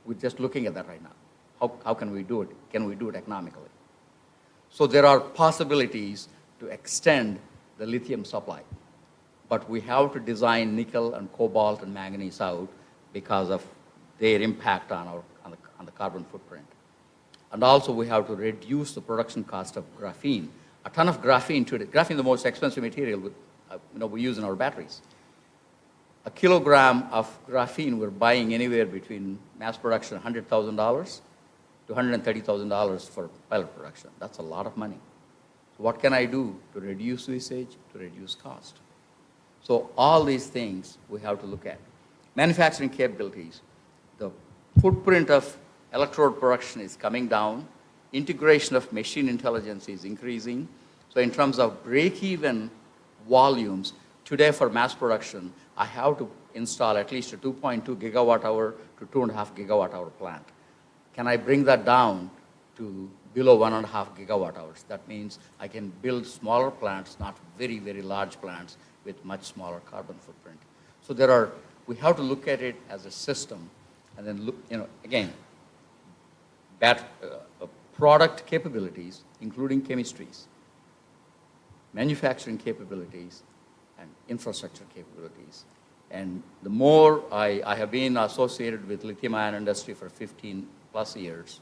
We're just looking at that right now. How can we do it? Can we do it economically? So there are possibilities to extend the lithium supply. But we have to design nickel and cobalt and manganese out because of their impact on the carbon footprint. And also we have to reduce the production cost of graphene. A ton of graphene today, graphene is the most expensive material we use in our batteries. A kilogram of graphene we're buying anywhere between mass production $100,000 to $130,000 for pilot production. That's a lot of money. So what can I do to reduce usage, to reduce cost? So all these things we have to look at. Manufacturing capabilities. The footprint of electrode production is coming down. Integration of machine intelligence is increasing. So in terms of break-even volumes, today for mass production, I have to install at least a 2.2 gigawatt hour to 2.5 gigawatt hour plant. Can I bring that down to below 1.5 gigawatt hours? That means I can build smaller plants, not very, very large plants with much smaller carbon footprint. So we have to look at it as a system, and then look, again, product capabilities, including chemistries, manufacturing capabilities, and infrastructure capabilities. And the more I have been associated with lithium-ion industry for 15 plus years,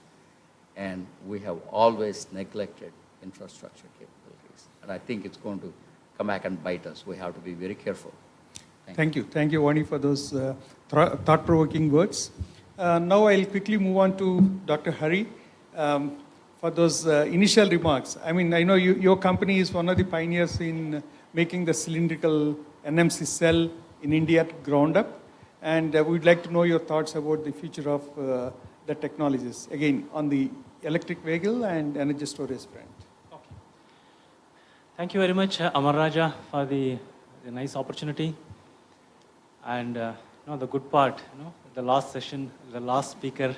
and we have always neglected infrastructure capabilities. And I think it's going to come back and bite us. We have to be very careful. Thank you. Thank you, Vani, for those thought-provoking words. Now I'll quickly move on to Dr. Hari for those initial remarks. I mean, I know your company is one of the pioneers in making the cylindrical NMC cell in India ground up, and we'd like to know your thoughts about the future of the technologies, again, on the electric vehicle and energy storage front. Okay. Thank you very much, Amar Raja, for the nice opportunity. And the good part, the last session, the last speaker,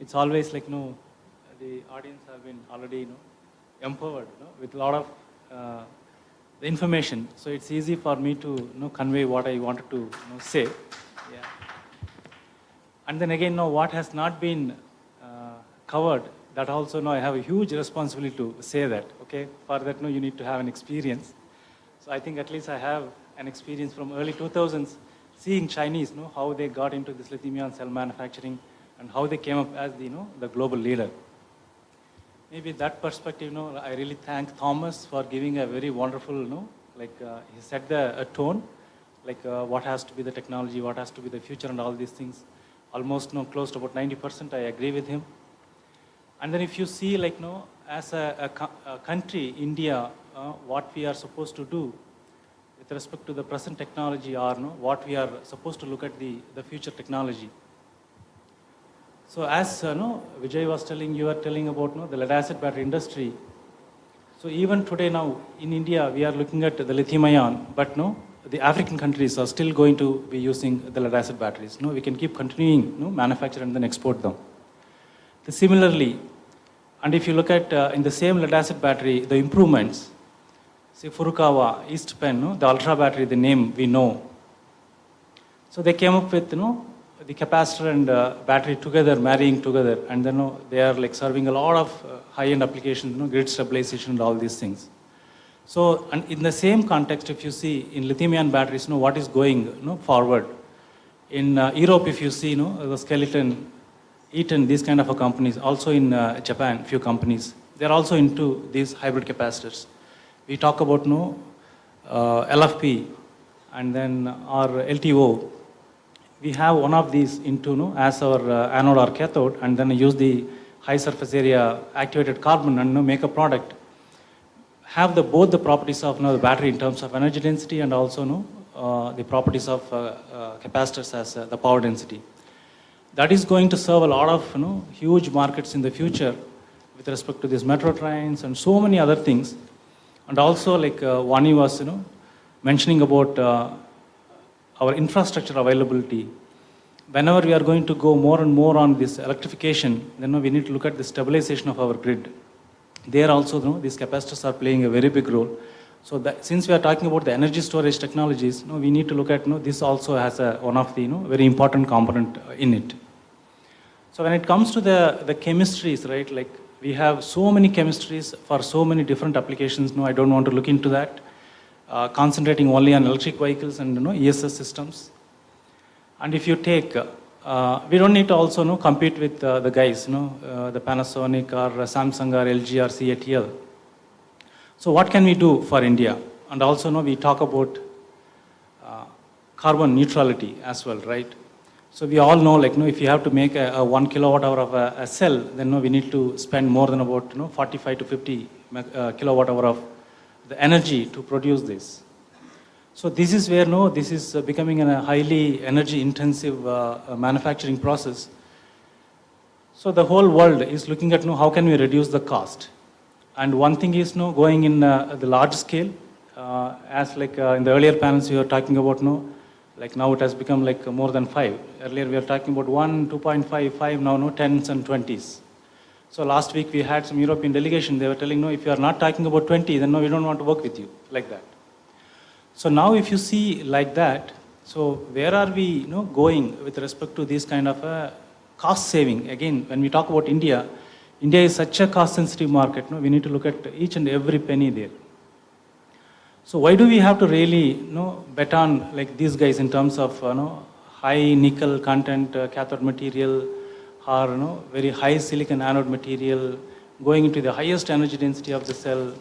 it's always like, the audience have been already, empowered, with a lot of the information. So it's easy for me to, convey what I wanted to, say. Yeah. And then again, what has not been covered, that also, I have a huge responsibility to say that, okay? For that, you need to have an experience. So I think at least I have an experience from early 2000s, seeing Chinese, how they got into this lithium-ion cell manufacturing and how they came up as the global leader. Maybe that perspective, I really thank Thomas for giving a very wonderful, he set a tone, what has to be the technology, what has to be the future and all these things. Almost, close to about 90%, I agree with him. And then if you see, as a country, India, what we are supposed to do with respect to the present technology or what we are supposed to look at the future technology. So as Vijay was telling, you are telling about the lead acid battery industry. So even today now in India, we are looking at the lithium ion, but the African countries are still going to be using the lead acid batteries. We can keep continuing manufacture and then export them. Similarly, and if you look at in the same lead acid battery, the improvements, say Furukawa, East Penn, the ultra battery, the name we know. So they came up with the capacitor and battery together, marrying together, and then they are serving a lot of high-end applications, grid stabilization and all these things. So, and in the same context, if you see in lithium-ion batteries, what is going forward. In Europe, if you see, the Skeleton, Eaton, these kind of companies, also in Japan, few companies, they're also into these hybrid capacitors. We talk about LFP and then our LTO. We have one of these into as our anode or cathode, and then use the high surface area activated carbon and make a product. have both the properties of the battery in terms of energy density and also the properties of capacitors as the power density. That is going to serve a lot of huge markets in the future with respect to these metro trains and so many other things. And also, like Vani was mentioning about our infrastructure availability. Whenever we are going to go more and more on this electrification, then we need to look at the stabilization of our grid. There also, these capacitors are playing a very big role. So that, since we are talking about the energy storage technologies, we need to look at this also has one of the very important component in it. So when it comes to the chemistries, right, like we have so many chemistries for so many different applications. I don't want to look into that. Concentrating only on electric vehicles and ESS systems. And if you take, we don't need to also compete with the guys, the Panasonic or Samsung or LG or CATL. So what can we do for India? And also we talk about carbon neutrality as well, right? So we all know, like, if you have to make a 1 kilowatt hour of a cell, then we need to spend more than about 45 to 50 kilowatt hour of the energy to produce this. So this is where this is becoming a highly energy intensive manufacturing process. So the whole world is looking at how can we reduce the cost. And one thing is going in the large scale, as like in the earlier panels we were talking about like now it has become like more than 5. Earlier we were talking about 1, 2.5, 5, now 10s and 20s. So last week we had some European delegation, they were telling, if you are not talking about 20, then we don't want to work with you, like that. So now if you see like that, so where are we going with respect to this kind of a cost saving? Again, when we talk about India, India is such a cost sensitive market, we need to look at each and every penny there. So why do we have to really bet on like these guys in terms of high nickel content cathode material, or very high silicon anode material, going into the highest energy density of the cell?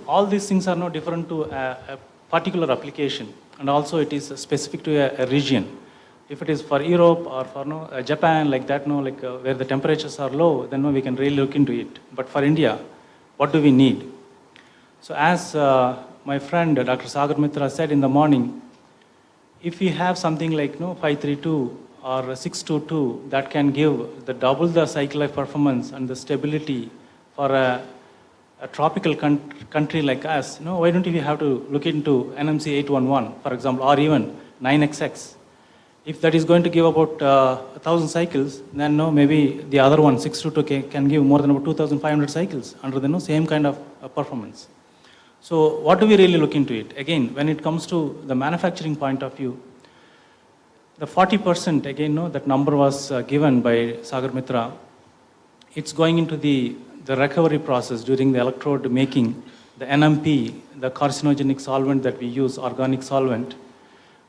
All these things are different to a particular application, and also it is specific to a region. If it is for Europe or for Japan, like that, like where the temperatures are low, then we can really look into it. But for India, what do we need? So as my friend Dr. Sagar Mitra said in the morning, if we have something like 532 or 622 that can give the double the cycle life performance and the stability for a tropical country like us, why don't we have to look into NMC 811, for example, or even 9XX? If that is going to give about 1,000 cycles, then maybe the other one, 622, can give more than about 2,500 cycles under the same kind of performance. So what do we really look into it? Again, when it comes to the manufacturing point of view, the 40%, again, that number was given by Sagar Mitra. It's going into the recovery process during the electrode making, the NMP, the carcinogenic solvent that we use, organic solvent,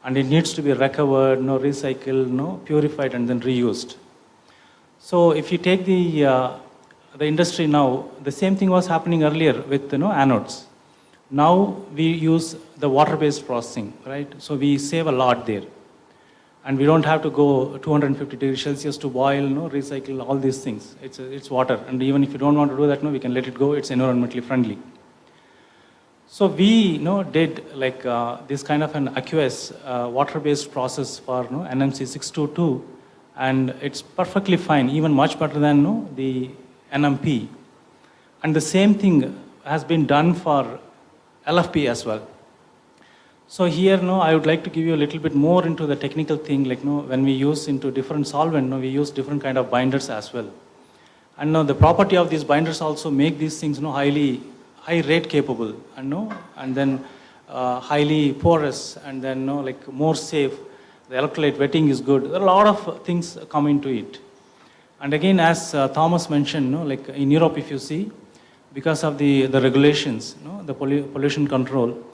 and it needs to be recovered, recycled, purified, and then reused. So if you take the industry now, the same thing was happening earlier with anodes. Now we use the water-based processing, right? So we save a lot there. And we don't have to go 250 degrees Celsius to boil, recycle, all these things. It's water. And even if you don't want to do that, we can let it go. It's environmentally friendly. So we did like this kind of an aqueous water-based process for NMC 622, and it's perfectly fine, even much better than the NMP. And the same thing has been done for LFP as well. So here, I would like to give you a little bit more into the technical thing, like when we use into different solvent, we use different kind of binders as well. And the property of these binders also make these things high rate capable, and then highly porous, and then like more safe. The electrolyte wetting is good. There are a lot of things come into it. And again, as Thomas mentioned, like in Europe, if you see, because of the regulations, the pollution control,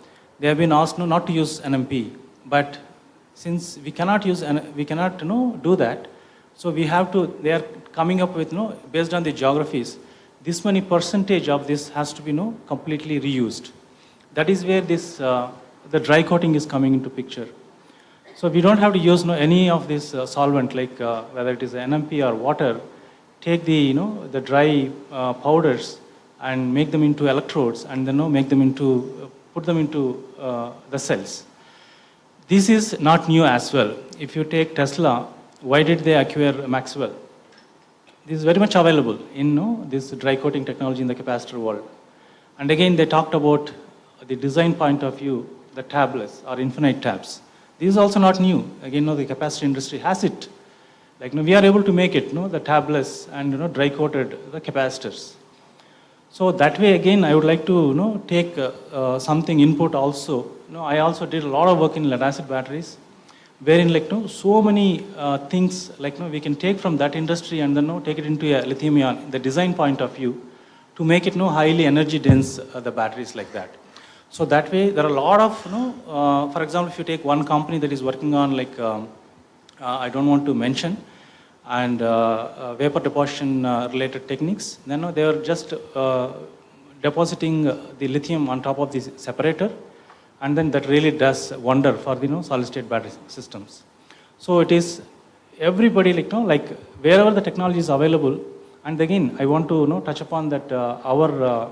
they have been asked not to use NMP. But since we cannot do that, so we have to, they are coming up with, based on the geographies, this many percentage of this has to be completely reused. That is where this, the dry coating is coming into picture. So we don't have to use any of this solvent, like whether it is NMP or water. Take the, the dry powders and make them into electrodes and then make them into, put them into the cells. This is not new as well. If you take Tesla, why did they acquire Maxwell? This is very much available in this dry coating technology in the capacitor world. And again, they talked about the design point of view, the tabless or infinite tabs. This is also not new. Again, the capacitor industry has it. Like we are able to make it, the tabless and dry coated the capacitors. So that way, again, I would like to take something input also. I also did a lot of work in lead acid batteries, wherein so many things we can take from that industry and then take it into a lithium ion, the design point of view, to make it highly energy dense the batteries like that. So that way, there are a lot of for example, if you take one company that is working on I don't want to mention, and vapor deposition related techniques, then they are just depositing the lithium on top of the separator, and then that really does wonder for the solid state battery systems. So it is everybody like wherever the technology is available. And again, I want to touch upon that our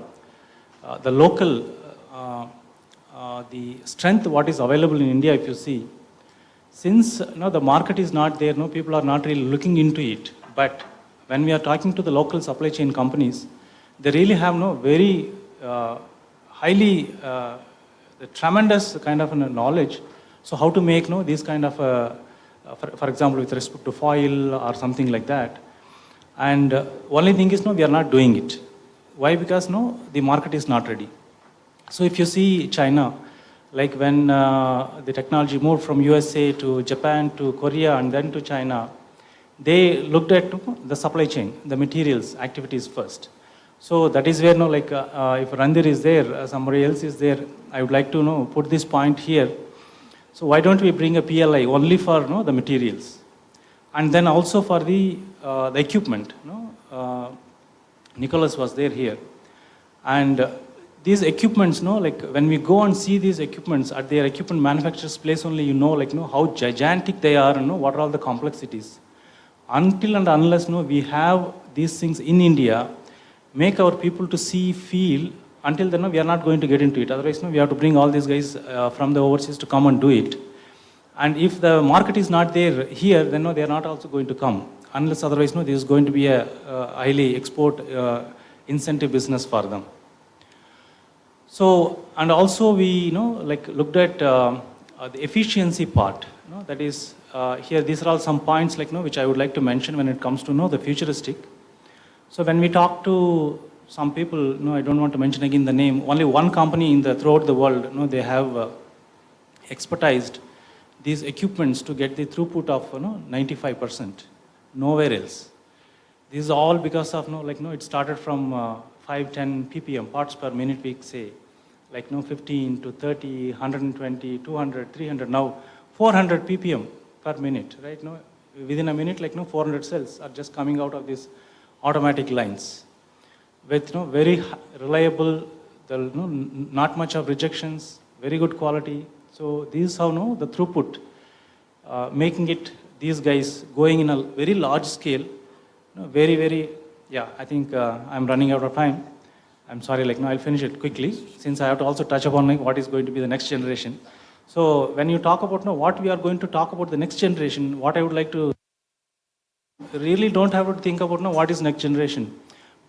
the local the strength what is available in India. If you see, since the market is not there, people are not really looking into it. But when we are talking to the local supply chain companies, they really have very highly the tremendous kind of knowledge. So how to make these kind of for example, with respect to foil or something like that. And only thing is we are not doing it. Why? Because the market is not ready. So if you see China, like when the technology moved from USA to Japan to Korea and then to China, they looked at the supply chain, the materials, activities first. So that is where if Randir is there, somebody else is there, I would like to put this point here. So why don't we bring a PLI only for the materials, and then also for the equipment. Nicholas was there here, and these equipments, when we go and see these equipments at their equipment manufacturer's place only, how gigantic they are, what are all the complexities. Until and unless we have these things in India, make our people to see, feel, until then we are not going to get into it. Otherwise, we have to bring all these guys from the overseas to come and do it. And if the market is not there here, then they are not also going to come. Unless otherwise, this is going to be a highly export incentive business for them. So, and also we, looked at the efficiency part. That is, here, these are all some points, which I would like to mention when it comes to, the futuristic. So when we talk to some people, I don't want to mention again the name, only one company throughout the world, they have expertised these equipments to get the throughput of 95%, nowhere else. This is all because of it started from 5-10 ppm, parts per minute, we say, 15 to 30, 120, 200, 300, now 400 ppm per minute, right? Within a minute, 400 cells are just coming out of these automatic lines with very reliable, not much of rejections, very good quality. So this is how the throughput, making it, these guys going in a very large scale, very, very, yeah, I think I'm running out of time. I'm sorry, I'll finish it quickly, since I have to also touch upon what is going to be the next generation. So when you talk about what we are going to talk about the next generation, what I would like to really don't have to think about what is next generation.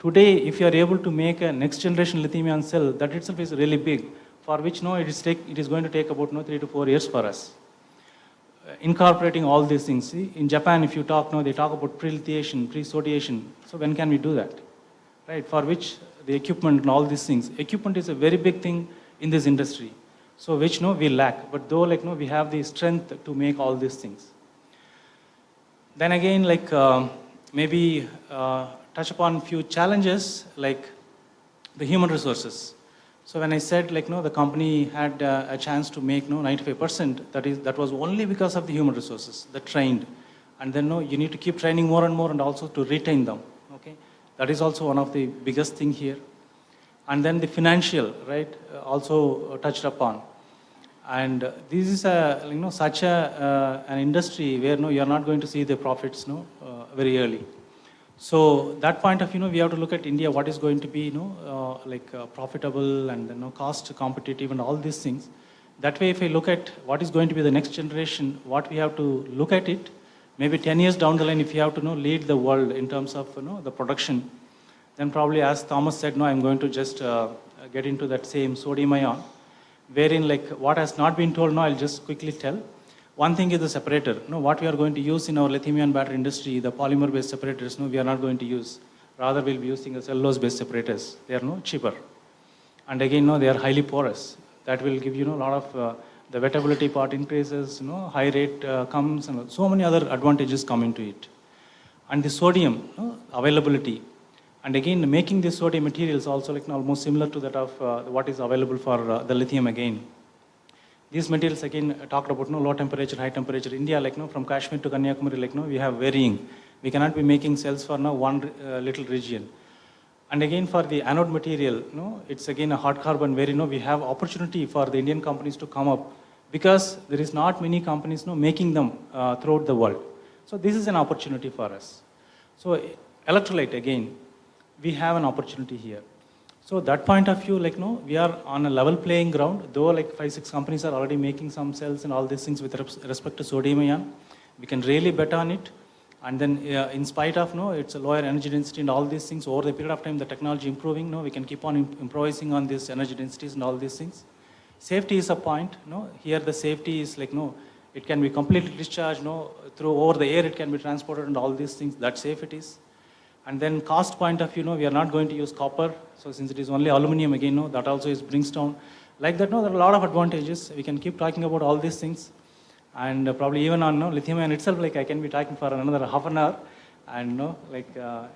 Today, if you are able to make a next generation lithium-ion cell, that itself is really big, for which it is going to take about 3 to 4 years for us. Incorporating all these things. See, in Japan, if you talk, they talk about pre-lithiation, pre-sodiation. So when can we do that? Right, for which the equipment and all these things. Equipment is a very big thing in this industry. So which we lack, but though we have the strength to make all these things. Then again, maybe touch upon few challenges, like the human resources. So when I said the company had a chance to make 95%, that was only because of the human resources, the trained. And then you need to keep training more and more, and also to retain them. Okay, that is also one of the biggest thing here. And then the financial, right, also touched upon. And this is such an industry where you are not going to see the profits very early. So that point of view, we have to look at India, what is going to be, profitable and, cost competitive and all these things. That way, if I look at what is going to be the next generation, what we have to look at it, maybe 10 years down the line, if you have to, lead the world in terms of, the production, then probably as Thomas said, no, I'm going to just get into that same sodium ion, wherein like what has not been told, no, I'll just quickly tell. One thing is the separator. What we are going to use in our lithium-ion battery industry, the polymer-based separators, we are not going to use. Rather, we'll be using the cellulose-based separators. They are cheaper. And again, they are highly porous. That will give you a lot of the wettability part increases, high rate comes, and so many other advantages come into it. And the sodium availability. And again, making the sodium materials also like almost similar to that of what is available for the lithium again. These materials again talked about low temperature, high temperature. India, from Kashmir to Kanyakumari, we have varying. We cannot be making cells for one little region. And again, for the anode material, it's again a hard carbon where we have opportunity for the Indian companies to come up because there is not many companies making them throughout the world. So this is an opportunity for us. So electrolyte again, we have an opportunity here. So that point of view, we are on a level playing ground, though 5-6 companies are already making some cells and all these things with respect to sodium ion. We can really bet on it. And then in spite of, it's a lower energy density and all these things, over the period of time, the technology improving, we can keep on improvising on these energy densities and all these things. Safety is a point, here the safety is it can be completely discharged, through over the air, it can be transported and all these things, that safe it is. And then cost point of view, we are not going to use copper. So since it is only aluminum again, that also brings down. Like that, there are a lot of advantages. We can keep talking about all these things. And probably even on lithium ion itself, I can be talking for another half an hour. And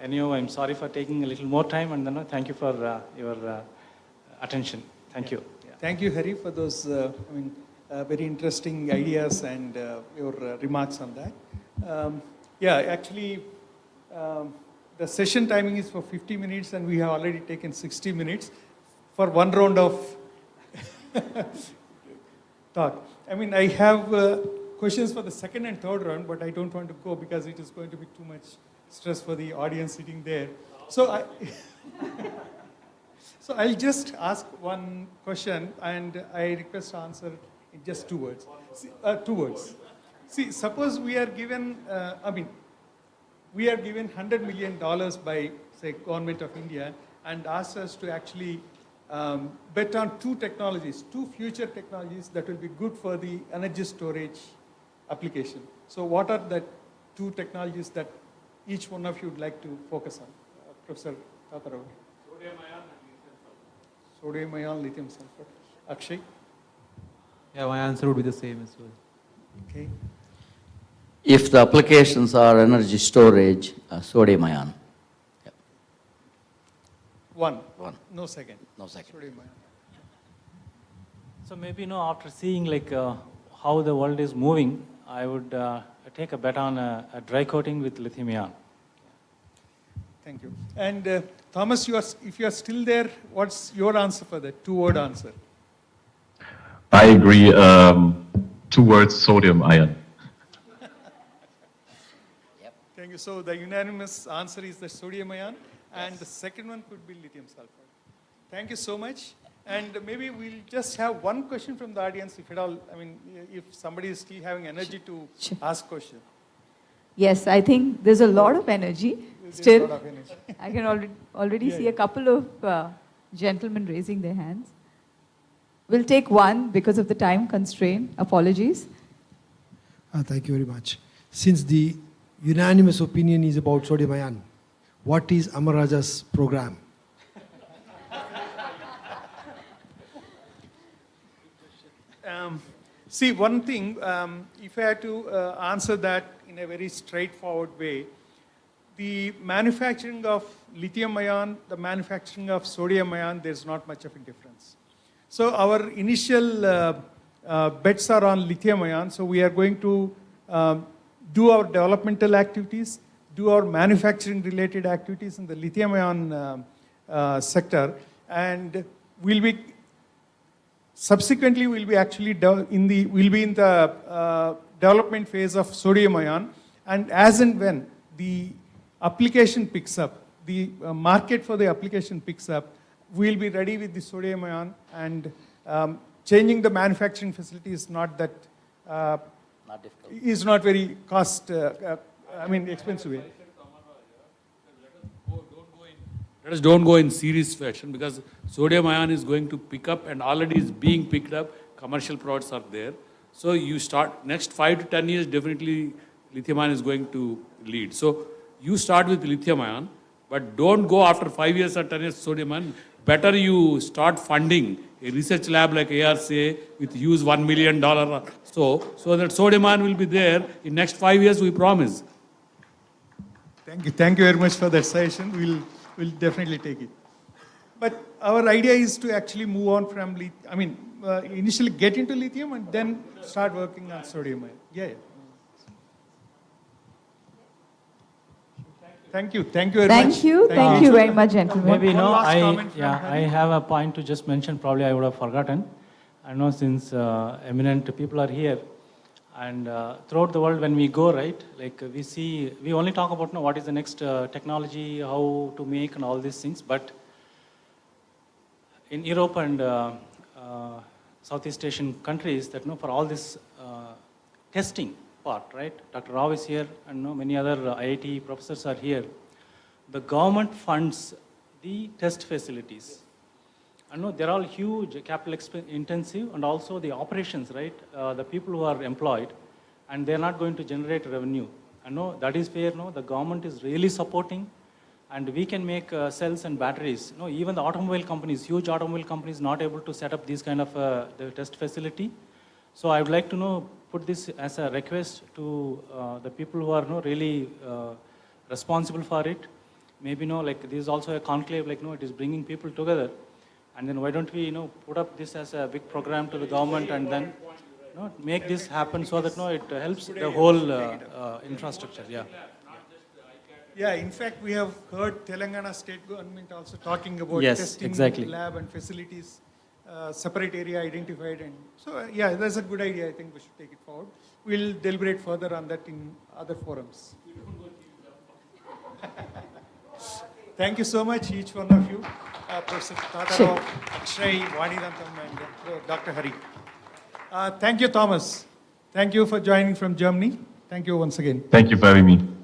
anyhow, I'm sorry for taking a little more time. And then thank you for your attention. Thank you. Yeah. Thank you, Hari, for those very interesting ideas and your remarks on that. Actually, the session timing is for 50 minutes and we have already taken 60 minutes for one round of talk. I have questions for the second and third round, but I don't want to go because it is going to be too much stress for the audience sitting there. So I'll just ask one question and I request to answer in just 2 words. Two words. See, suppose we are given, we are given $100 million by, say, Government of India and asked us to actually bet on 2 technologies, 2 future technologies that will be good for the energy storage application. So what are the 2 technologies that each one of you would like to focus on? Professor Tatarav. Sodium ion, lithium sulfur. Akshay? Yeah, my answer would be the same as well. Okay. If the applications are energy storage, sodium ion. Yep. One. No second. Sodium ion. So maybe after seeing how the world is moving, I would take a bet on a dry coating with lithium ion. Thank you. And Thomas, if you are still there, what's your answer for that 2-word answer? I agree. 2 words, sodium ion. Thank you. So the unanimous answer is the sodium ion, and the second one could be lithium sulfur. Thank you so much. And maybe we'll just have one question from the audience, if at all. If somebody is still having energy to ask question. Yes, I think there's a lot of energy. There's a Still, lot of energy. I can already see a couple of gentlemen raising their hands. We'll take one because of the time constraint. Apologies. Thank you very much. Since the unanimous opinion is about sodium ion, what is Amar Raja's program? See, one thing, if I had to answer that in a very straightforward way, the manufacturing of lithium ion, the manufacturing of sodium ion, there's not much of a difference. So our initial bets are on lithium ion. So we are going to do our developmental activities, do our manufacturing related activities in the lithium ion sector, and subsequently we'll be actually in the development phase of sodium ion, and as and when the application picks up, the market for the application picks up, we'll be ready with the sodium ion, and changing the manufacturing facility is not that, Not difficult. is not very expensive. Let us don't go in series fashion, because sodium ion is going to pick up and already is being picked up. Commercial products are there. So you start next 5 to 10 years, definitely lithium ion is going to lead. So you start with lithium ion, but don't go after 5 years or 10 years sodium ion. Better you start funding a research lab like ARCA with use $1 million or so that sodium ion will be there in next 5 years, we promise. Thank you very much for that suggestion. We'll definitely take it. But our idea is to actually move on from initially get into lithium and then start working on sodium ion. Yeah. Thank you very much. Thank you very much, gentlemen. Maybe, One last comment from I have a point to just mention, probably I would have forgotten. I know since eminent people are here, and throughout the world when we go, right, like we only talk about what is the next technology, how to make and all these things, but in Europe and Southeast Asian countries, that for all this testing part, right? Dr. Rao is here, and many other IIT professors are here. The government funds the test facilities. And they're all huge, capital intensive, and also the operations, right? The people who are employed, and they're not going to generate revenue. I know that is where the government is really supporting, and we can make cells and batteries. Even the automobile companies, huge automobile companies, not able to set up this kind of the test facility. So I would like to put this as a request to the people who are really responsible for it. Maybe like this is also a conclave, like it is bringing people together. And then why don't we put up this as a big program to the government, and then make this happen so that it helps the whole infrastructure. Yeah. Yeah, in fact, we have heard Telangana state government also talking about Yes, testing exactly. lab and facilities, separate area identified. And so, yeah, that's a good idea. I think we should take it forward. We'll deliberate further on that in other forums. Thank you so much, each one of you, Professor Tata Rao, Akshay, Vanidantam, and Dr. Hari. Thank you, Thomas. Thank you for joining from Germany. Thank you once again. Thank you for having me.